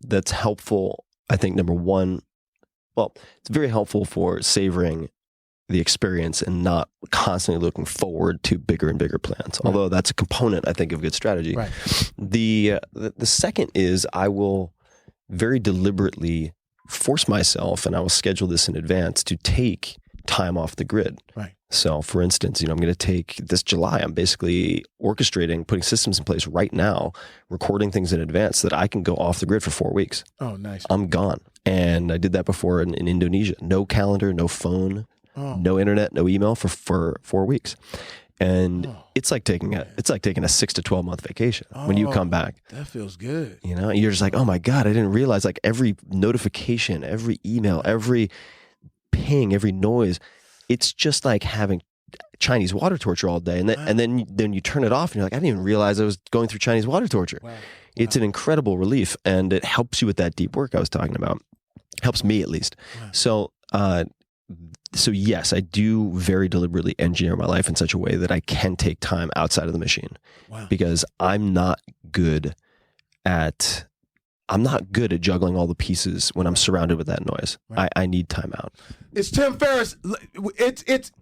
that's helpful. I think number one, well, it's very helpful for savoring the experience and not constantly looking forward to bigger and bigger plans. Right. Although that's a component, I think, of good strategy. Right. The second is I will very deliberately force myself, and I will schedule this in advance, to take time off the grid. Right. So, for instance, I'm going to take this July, I'm basically orchestrating, putting systems in place right now, recording things in advance so that I can go off the grid for 4 weeks. Oh, nice. I'm gone. And I did that before in Indonesia. No calendar, no phone, no internet, no email for 4 weeks. And it's like taking a 6 to 12 month vacation when you come back. That feels good. And you're just like, oh my God, I didn't realize, like, every notification, every email, every ping, every noise, it's just like having Chinese water torture all day. And then you turn it off and you're like, I didn't even realize I was going through Chinese water torture. Wow. It's an incredible relief, and it helps you with that deep work I was talking about. Helps me, at least. Wow. So yes, I do very deliberately engineer my life in such a way that I can take time outside of the machine. Wow. Because I'm not good at juggling all the pieces when I'm surrounded with that noise. Right. I need time out. It's Tim Ferriss.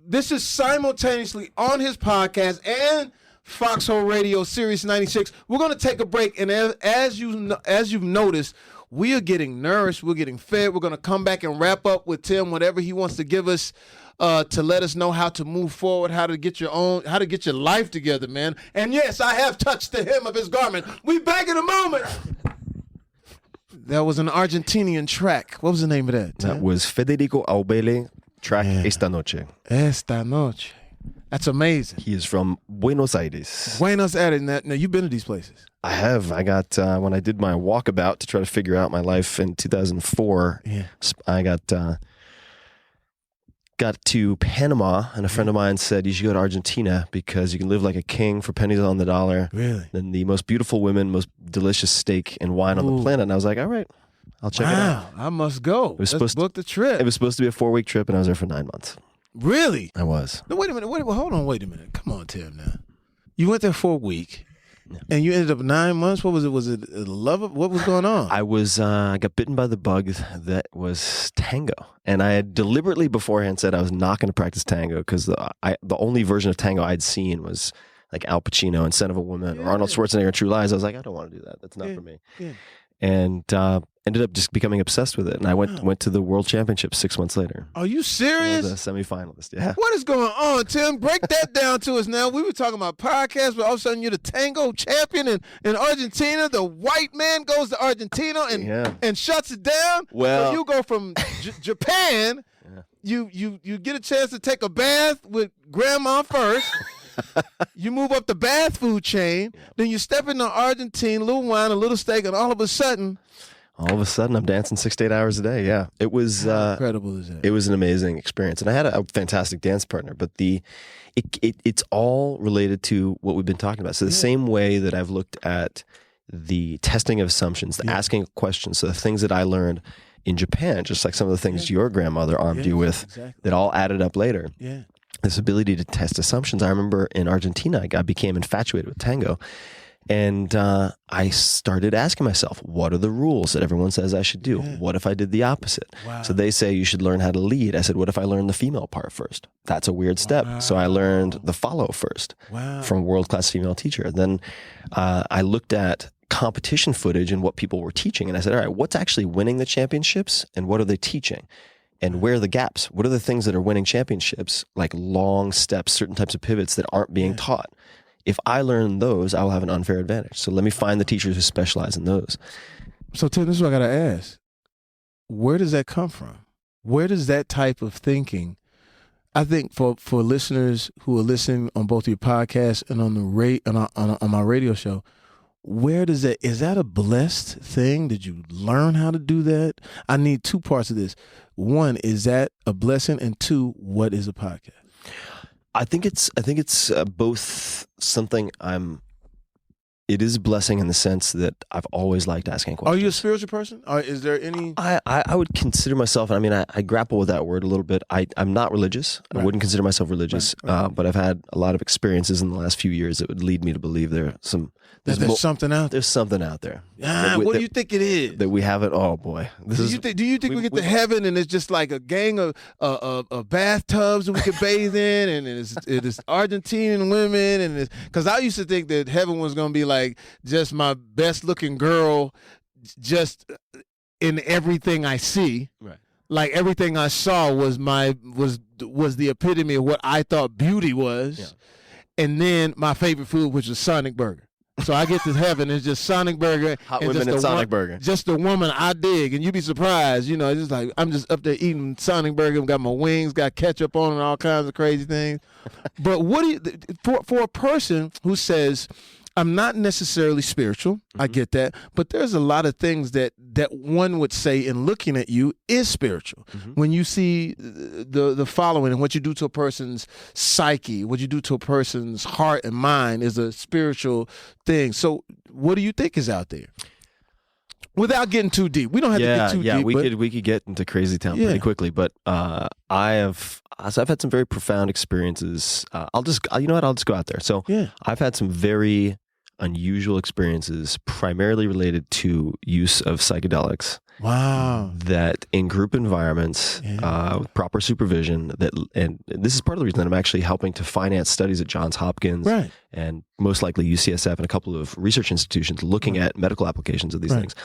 This is simultaneously on his podcast and Foxhole Radio Sirius 96. We're going to take a break, and as you've noticed, we are getting nourished. We're getting fed. We're going to come back and wrap up with Tim whatever he wants to give us to let us know how to move forward, how to get your life together, man. And yes, I have touched the hem of his garment. We back in a moment. That was an Argentinian track. What was the name of that? That was Federico Aubele, track Esta Noche. Esta Noche. That's amazing. He is from Buenos Aires. Buenos Aires. Now, you've been to these places. I have. I got, when I did my walkabout to try to figure out my life in 2004, I got to Panama, and a friend of mine said, you should go to Argentina because you can live like a king for pennies on the dollar. Really? And the most beautiful women, most delicious steak and wine on the planet. And I was like, all right, I'll check it out. I must go. Let's book the trip. It was supposed to be a 4-week trip, and I was there for 9 months. Really? I was. No, wait a minute. Hold on. Wait a minute. Come on, Tim. Now, you went there for a week, and you ended up 9 months. What was it? Was it love? What was going on? I got bitten by the bug that was tango, and I had deliberately beforehand said I was not going to practice tango because the only version of tango I'd seen was like Al Pacino in Scent of a Woman or Arnold Schwarzenegger in True Lies. I was like, I don't want to do that. That's not for me. Yeah. And ended up just becoming obsessed with it. And I went to the World Championship 6 months later. Are you serious? I was a semifinalist, yeah. What is going on, Tim? Break that down to us now. We were talking about podcasts, but all of a sudden you're the tango champion in Argentina. The white man goes to Argentina and shuts it down. Well, so you go from Japan, you get a chance to take a bath with grandma first. You move up the bath food chain, then you step into Argentina, a little wine, a little steak, and all of a sudden, I'm dancing 6 to 8 hours a day. Yeah, it was how incredible is that? It was an amazing experience, and I had a fantastic dance partner. But it's all related to what we've been talking about. So the same way that I've looked at the testing of assumptions, the asking of questions, so the things that I learned in Japan, just like some of the things your grandmother armed you with that all added up later. Yeah. This ability to test assumptions. I remember in Argentina, I became infatuated with tango. And I started asking myself, what are the rules that everyone says I should do? What if I did the opposite? Wow. So they say you should learn how to lead. I said, what if I learned the female part first? That's a weird step. So I learned the follow first from a world-class female teacher. Then I looked at competition footage and what people were teaching. And I said, all right, what's actually winning the championships and what are they teaching? And where are the gaps? What are the things that are winning championships, like long steps, certain types of pivots that aren't being taught? If I learn those, I will have an unfair advantage. So let me find the teachers who specialize in those. So Tim, this is what I got to ask. Where does that come from? Where does that type of thinking, I think for listeners who are listening on both your podcasts and on the on my radio show, where does that, is that a blessed thing? Did you learn how to do that? I need two parts of this. One, is that a blessing? And two, what is a podcast? I think it's both something it is a blessing in the sense that I've always liked asking questions. Are you a spiritual person? Or is there any? I would consider myself, I mean, I grapple with that word a little bit. I'm not religious. I wouldn't consider myself religious, but I've had a lot of experiences in the last few years that would lead me to believe there's something out there. There's something out there. What do you think it is? That we haven't. Oh boy, Do you think we get to heaven and it's just like a gang of bathtubs that we could bathe in, and it is Argentinian women, and because I used to think that heaven was going to be like just my best looking girl, just in everything I see. Right. Like everything I saw was the epitome of what I thought beauty was, and then my favorite food, which was Sonic Burger. So I get to heaven, it's just Sonic Burger. Hot women and Sonic Burger. Just the woman I dig, and you'd be surprised. It's just like I'm just up there eating Sonic Burger, got my wings, got ketchup on and all kinds of crazy things. But what do you, for a person who says, I'm not necessarily spiritual, I get that, but there's a lot of things that one would say in looking at you is spiritual. When you see the following and what you do to a person's psyche, what you do to a person's heart and mind is a spiritual thing. So what do you think is out there? Without getting too deep. We don't have to get too deep. We could get into crazy town pretty quickly, but I've had some very profound experiences. I'll just go out there. So I've had some very unusual experiences, primarily related to use of psychedelics. Wow. That in group environments, with proper supervision, and this is part of the reason that I'm actually helping to finance studies at Johns Hopkins and most likely UCSF and a couple of research institutions looking at medical applications of these things,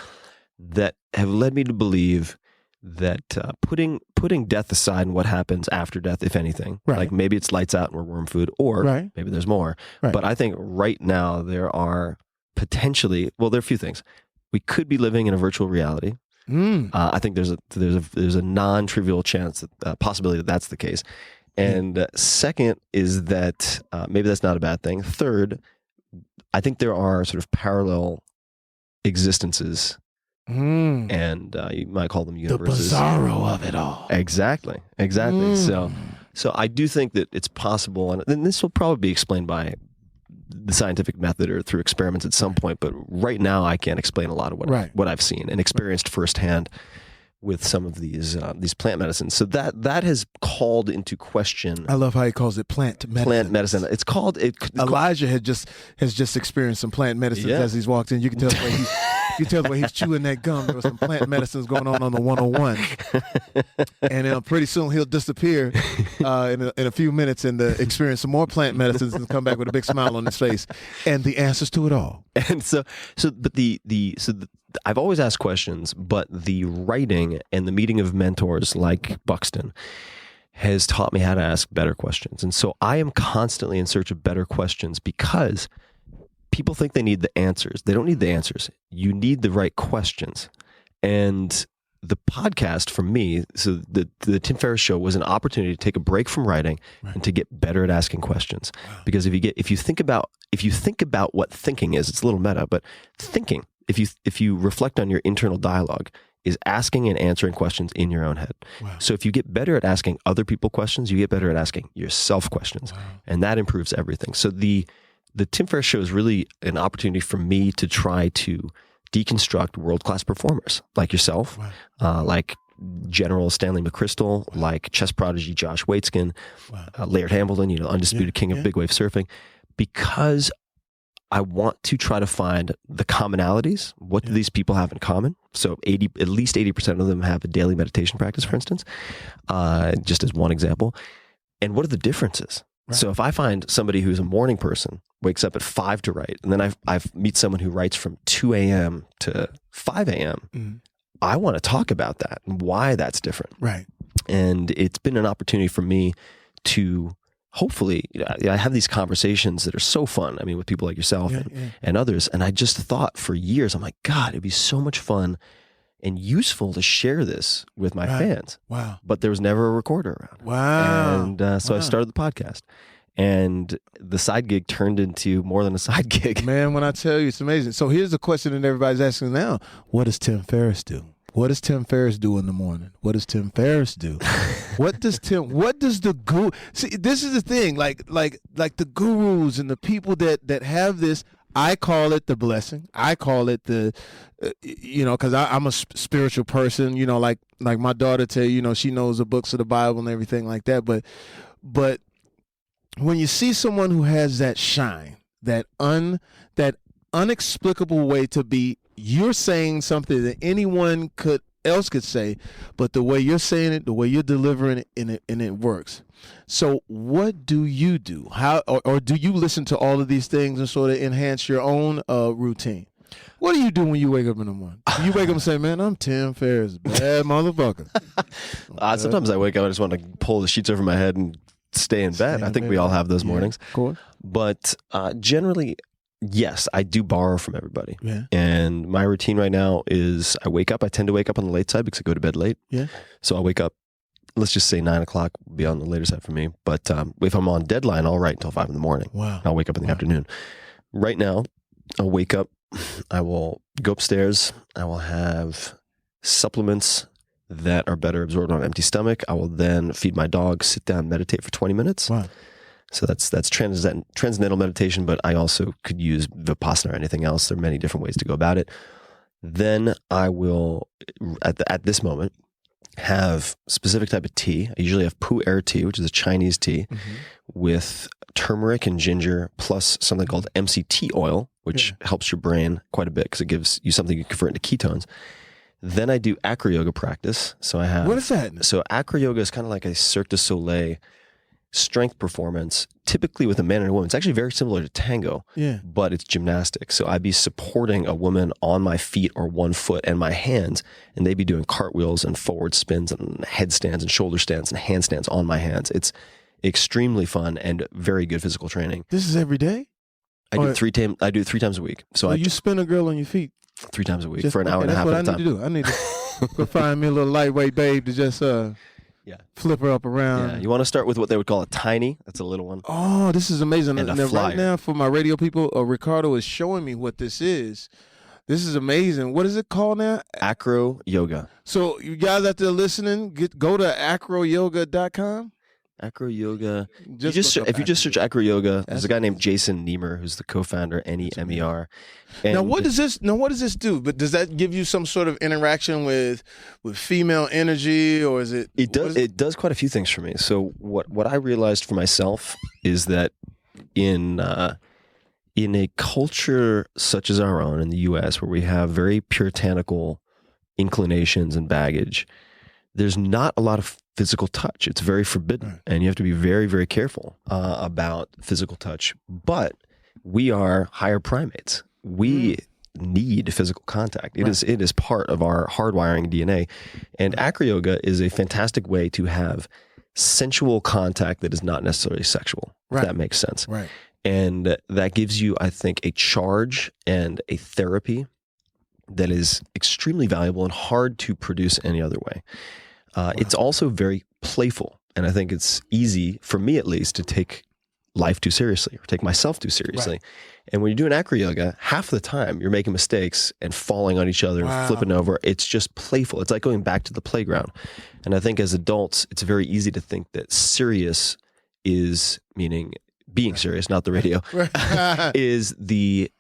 that have led me to believe that putting death aside and what happens after death, if anything, like maybe it's lights out and we're worm food, or maybe there's more. But I think right now there are potentially, there are a few things. We could be living in a virtual reality. I think there's a non-trivial chance, possibility that that's the case. And second is that maybe that's not a bad thing. Third, I think there are sort of parallel existences. And you might call them universes. The bizarro of it all. Exactly. So I do think that it's possible, and this will probably be explained by the scientific method or through experiments at some point. But right now, I can't explain a lot of what I've seen and experienced firsthand with some of these plant medicines. So that has called into question. I love how he calls it plant medicine. Plant medicine. It's called. Elijah has just experienced some plant medicines as he's walked in. You can tell the way he's. You tell the way he's chewing that gum. There was some plant medicines going on the 101. And then pretty soon he'll disappear in a few minutes and experience some more plant medicines and come back with a big smile on his face and the answers to it all. And I've always asked questions, but the writing and the meeting of mentors like Buxton has taught me how to ask better questions. And so I am constantly in search of better questions because people think they need the answers. They don't need the answers. You need the right questions. And the podcast for me, so the Tim Ferriss Show was an opportunity to take a break from writing and to get better at asking questions. Because if you think about what thinking is, it's a little meta, but thinking, if you reflect on your internal dialogue, is asking and answering questions in your own head. So if you get better at asking other people questions, you get better at asking yourself questions. And that improves everything. So the Tim Ferriss Show is really an opportunity for me to try to deconstruct world-class performers like yourself, like General Stanley McChrystal, like chess prodigy Josh Waitzkin, Laird Hamilton, undisputed king of big wave surfing, because I want to try to find the commonalities. What do these people have in common? So at least 80% of them have a daily meditation practice, for instance, just as one example. And what are the differences? Right. So if I find somebody who's a morning person, wakes up at 5 to write, and then I meet someone who writes from 2 a.m. to 5 a.m., I want to talk about that and why that's different. Right. And it's been an opportunity for me to hopefully, I have these conversations that are so fun. I mean, with people like yourself and others. And I just thought for years, I'm like, God, it'd be so much fun and useful to share this with my fans. Wow. But there was never a recorder around. Wow. And so I started the podcast. And the side gig turned into more than a side gig. Man, when I tell you, it's amazing. So here's the question that everybody's asking now. What does Tim Ferriss do? What does Tim Ferriss do in the morning? What does Tim Ferriss do? What does the guru, see, this is the thing, like the gurus and the people that have this, I call it the blessing. I call it the, because I'm a spiritual person, like my daughter tell you, she knows the books of the Bible and everything like that. But when you see someone who has that shine, that unexplicable way to be, you're saying something that anyone else could say, but the way you're saying it, the way you're delivering it, and it works. So what do you do? How or do you listen to all of these things and sort of enhance your own routine? What do you do when you wake up in the morning? You wake up and say, man, I'm Tim Ferriss, bad motherfucker. Sometimes I wake up, I just want to pull the sheets over my head and stay in bed. I think we all have those mornings. Of course. But generally, yes, I do borrow from everybody. Yeah. And my routine right now is I tend to wake up on the late side because I go to bed late. Yeah. So I wake up, let's just say 9 o'clock will be on the later side for me. But if I'm on deadline, I'll write until 5 in the morning. Wow. I'll wake up in the afternoon. Right now, I'll wake up, I will go upstairs, I will have supplements that are better absorbed on an empty stomach. I will then feed my dog, sit down, meditate for 20 minutes. Wow. So that's transcendental meditation, but I also could use Vipassana or anything else. There are many different ways to go about it. Then I will, at this moment, have a specific type of tea. I usually have pu erh tea, which is a Chinese tea, with turmeric and ginger, plus something called MCT oil, which helps your brain quite a bit because it gives you something you convert into ketones. Then I do acro yoga practice. So I have... What is that? So acro yoga is kind of like a Cirque du Soleil strength performance, typically with a man and a woman. It's actually very similar to tango, but it's gymnastics. So I'd be supporting a woman on my feet or one foot and my hands, and they'd be doing cartwheels and forward spins and headstands and shoulder stands and handstands on my hands. It's extremely fun and very good physical training. This is every day? I do it 3 times a week. So you spin a girl on your feet 3 times a week for an hour and a half at at a time. That's what I need to do. I need to go find me a little lightweight babe to just flip her up around. Yeah, you want to start with what they would call a tiny. That's a little one. Oh, this is amazing. And right now, for my radio people, Ricardo is showing me what this is. This is amazing. What is it called now? Acro yoga. So you guys out there listening, go to acroyoga.com. Acro yoga. If you just search acro yoga, there's a guy named Jason Niemer who's the co-founder, N-E-M-E-R. Now what does this do? But does that give you some sort of interaction with female energy, or is it? It does quite a few things for me. So what I realized for myself is that in a culture such as our own in the U.S., where we have very puritanical inclinations and baggage, there's not a lot of physical touch. It's very forbidden, and you have to be very, very careful about physical touch. But we are higher primates. We need physical contact. It is part of our hardwiring DNA. And acro yoga is a fantastic way to have sensual contact that is not necessarily sexual, if that makes sense. Right. And that gives you, I think, a charge and a therapy that is extremely valuable and hard to produce any other way. It's also very playful, and I think it's easy, for me at least, to take life too seriously or take myself too seriously. Right. And when you're doing acro yoga, half the time you're making mistakes and falling on each other and flipping over. It's just playful. It's like going back to the playground. And I think as adults, it's very easy to think that serious is, meaning being serious, not the radio, is the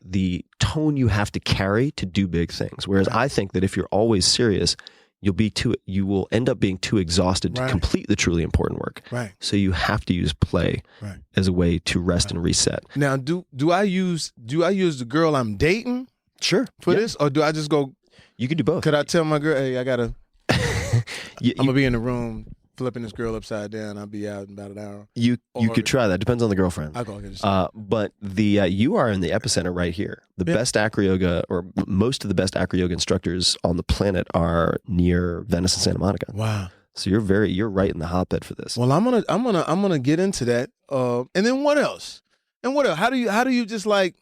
tone you have to carry to do big things. Whereas I think that if you're always serious, you will end up being too exhausted to complete the truly important work. Right. So you have to use play as a way to rest and reset. Now, do I use the girl I'm dating for this, or do I just go? You can do both. Could I tell my girl, hey, I gotta? I'm gonna be in the room flipping this girl upside down. I'll be out in about an hour. You could try that. Depends on the girlfriend. I'll go get this. But you are in the epicenter right here. The best acro yoga, or most of the best acro yoga instructors on the planet, are near Venice and Santa Monica. Wow. So you're right in the hotbed for this. Well, I'm gonna get into that. And then what else? And what else? How do you just like?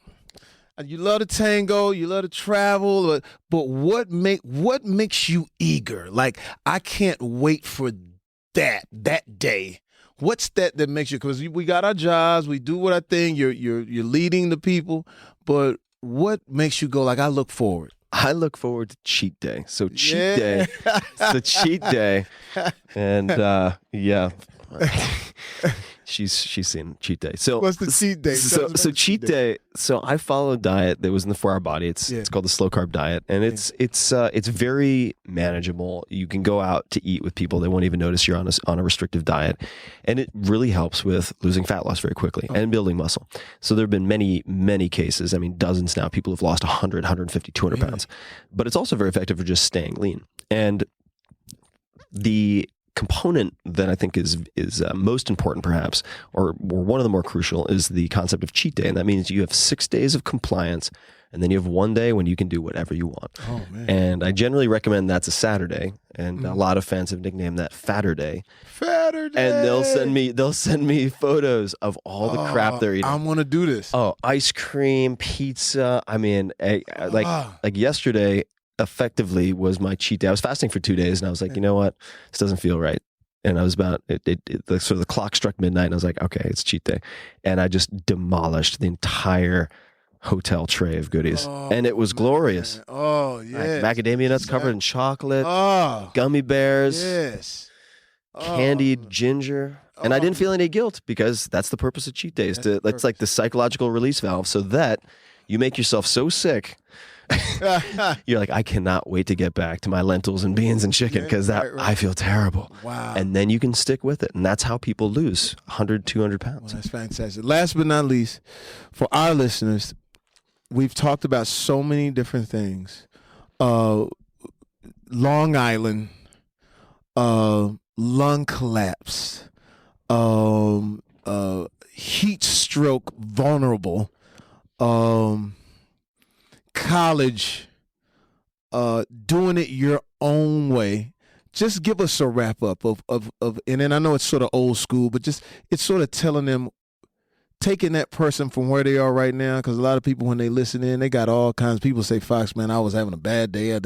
You love to tango, you love to travel, but what makes you eager? Like, I can't wait for that day. What's that makes you? Because we got our jobs, we do what I think. You're leading the people, but what makes you go like, I look forward? I look forward to cheat day. So cheat day, it's the cheat day, and she's seen cheat day. So what's the cheat day? So cheat day. So I follow a diet that was in the 4-hour body. It's called the slow carb diet, and it's very manageable. You can go out to eat with people; they won't even notice you're on a restrictive diet, and it really helps with losing fat loss very quickly and building muscle. So there have been many cases. I mean, dozens now. People have lost 100, 150, 200 pounds, but it's also very effective for just staying lean. And the component that I think is most important, perhaps, or one of the more crucial, is the concept of cheat day. And that means you have 6 days of compliance, and then you have 1 day when you can do whatever you want. Oh, man. And I generally recommend that's a Saturday, and a lot of fans have nicknamed that Fatter Day. Fatter Day. And they'll send me photos of all the crap they're eating. I'm gonna do this. Oh, ice cream, pizza. I mean, like yesterday effectively was my cheat day. I was fasting for 2 days, and I was like, you know what? This doesn't feel right. And I was about sort of the clock struck midnight, and I was like, okay, it's cheat day. And I just demolished the entire hotel tray of goodies, and it was glorious. Man. Oh yeah, macadamia nuts covered in chocolate, gummy bears, candied ginger. And I didn't feel any guilt, because that's the purpose of cheat days. It's like the psychological release valve, so that you make yourself so sick. You're like, I cannot wait to get back to my lentils and beans and chicken, because I feel terrible. Wow. And then you can stick with it. And that's how people lose 100, 200 pounds. Well, that's fantastic. Last but not least, for our listeners, we've talked about so many different things. Long Island, lung collapse, heat stroke vulnerable, college, doing it your own way. Just give us a wrap up of and then I know it's sort of old school, but just it's sort of telling them, taking that person from where they are right now, because a lot of people, when they listen in, they got all kinds of people say, Fox, man, I was having a bad day.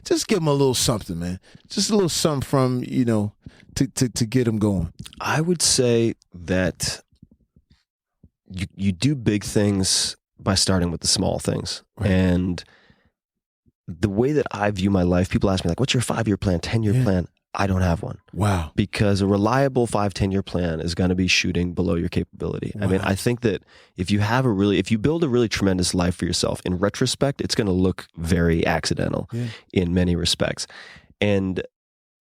Just give them a little something, man. Just a little something from, to get them going. I would say that you do big things by starting with the small things. Right. And the way that I view my life, people ask me, like, what's your 5-year plan, 10-year plan? I don't have one. Wow. Because a reliable 5-10-year plan is going to be shooting below your capability. Wow. I mean, I think that if you build a really tremendous life for yourself, in retrospect, it's going to look very accidental in many respects. And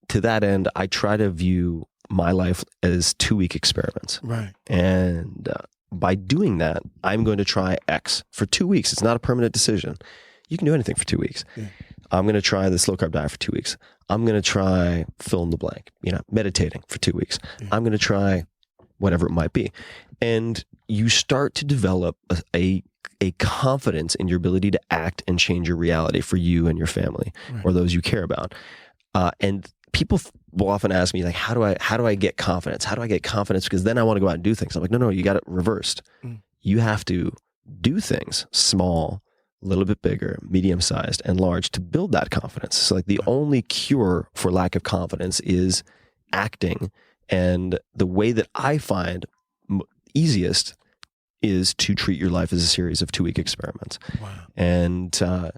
to that end, I try to view my life as 2-week experiments. Right. And by doing that, I'm going to try X for 2 weeks. It's not a permanent decision. You can do anything for 2 weeks. Yeah. I'm going to try the slow carb diet for 2 weeks. I'm going to try fill in the blank, meditating for 2 weeks. Yeah. I'm going to try whatever it might be. And you start to develop a confidence in your ability to act and change your reality for you and your family, right, or those you care about. And people will often ask me, like, how do I get confidence? How do I get confidence? Because then I want to go out and do things. I'm like, no, you got it reversed. You have to do things small, a little bit bigger, medium-sized, and large to build that confidence. So like the only cure for lack of confidence is acting. And the way that I find easiest is to treat your life as a series of 2-week experiments. Wow. And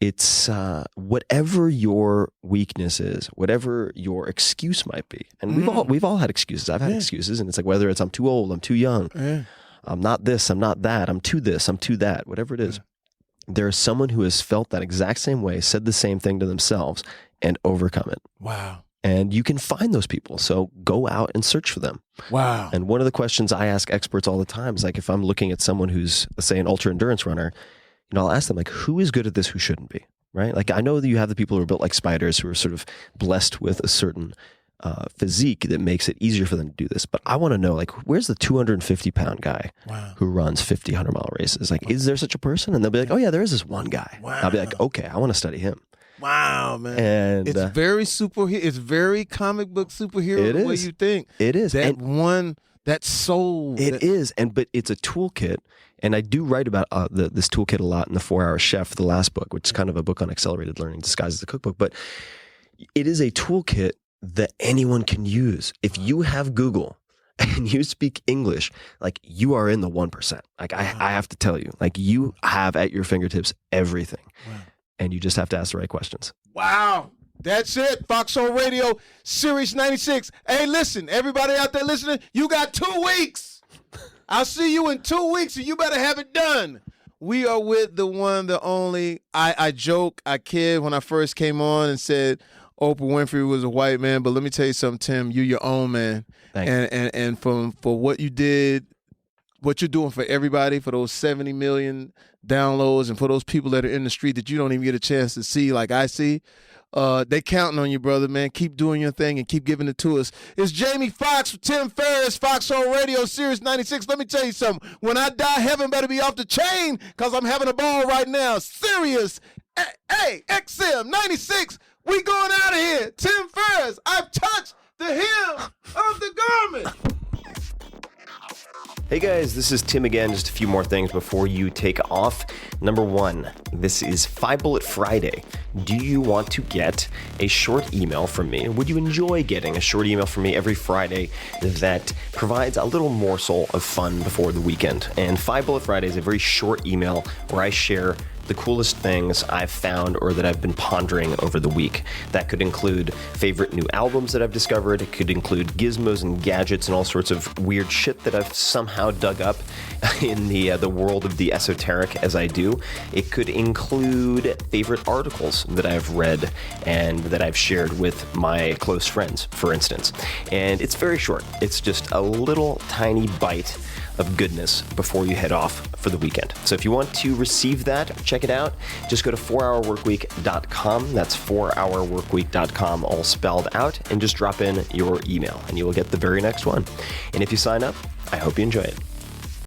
it's whatever your weakness is, whatever your excuse might be. And we've all had excuses. I've had excuses, and it's like, whether it's I'm too old, I'm too young, I'm not this, I'm not that, I'm too this, I'm too that, whatever it is. There's someone who has felt that exact same way, said the same thing to themselves, and overcome it. Wow. And you can find those people. So go out and search for them. Wow. And one of the questions I ask experts all the time is like, if I'm looking at someone who's, let's say, an ultra endurance runner, I'll ask them like, who is good at this, who shouldn't be, right? Like, I know that you have the people who are built like spiders, who are sort of blessed with a certain physique that makes it easier for them to do this. But I want to know, like, where's the 250-pound guy who runs 50, 100-mile races? Like, is there such a person? And they'll be like, oh yeah, there is this one guy. Wow. I'll be like, okay, I want to study him. Wow, man. And it's very it's very comic book superhero the way you think. It is. That soul. Is. But it's a toolkit. And I do write about this toolkit a lot in the 4-Hour Chef, the last book, which is kind of a book on accelerated learning disguised as a cookbook. But it is a toolkit that anyone can use. If you have Google and you speak English, like, you are in the 1%. Like, I have to tell you, like, you have at your fingertips everything. Wow. And you just have to ask the right questions. Wow. That's it. Foxx on Radio, Series 96. Hey, listen, everybody out there listening, you got 2 weeks. I'll see you in 2 weeks, and you better have it done. We are with the one, the only. I joke, I kid when I first came on and said Oprah Winfrey was a white man, but let me tell you something, Tim. You're your own man. Thanks. And for what you did, what you're doing for everybody, for those 70 million downloads, and for those people that are in the street that you don't even get a chance to see like I see, they counting on you, brother, man. Keep doing your thing and keep giving it to us. It's Jamie Foxx, Tim Ferriss, Foxx on Radio, Series 96. Let me tell you something. When I die, heaven better be off the chain, because I'm having a ball right now. Sirius, XM 96. We going out of here. Tim Ferriss, I've touched the hem of the garment. Hey guys, this is Tim again. Just a few more things before you take off. Number one, this is 5 Bullet Friday. Do you want to get a short email from me? Would you enjoy getting a short email from me every Friday that provides a little morsel of fun before the weekend? And 5 Bullet Friday is a very short email where I share the coolest things I've found or that I've been pondering over the week. That could include favorite new albums that I've discovered. It could include gizmos and gadgets and all sorts of weird shit that I've somehow dug up in the world of the esoteric as I do. It could include favorite articles that I've read and that I've shared with my close friends, for instance. And it's very short. It's just a little tiny bite of goodness before you head off for the weekend. So if you want to receive that, check it out. Just go to 4hourworkweek.com. That's 4hourworkweek.com, all spelled out, and just drop in your email and you will get the very next one. And if you sign up, I hope you enjoy it.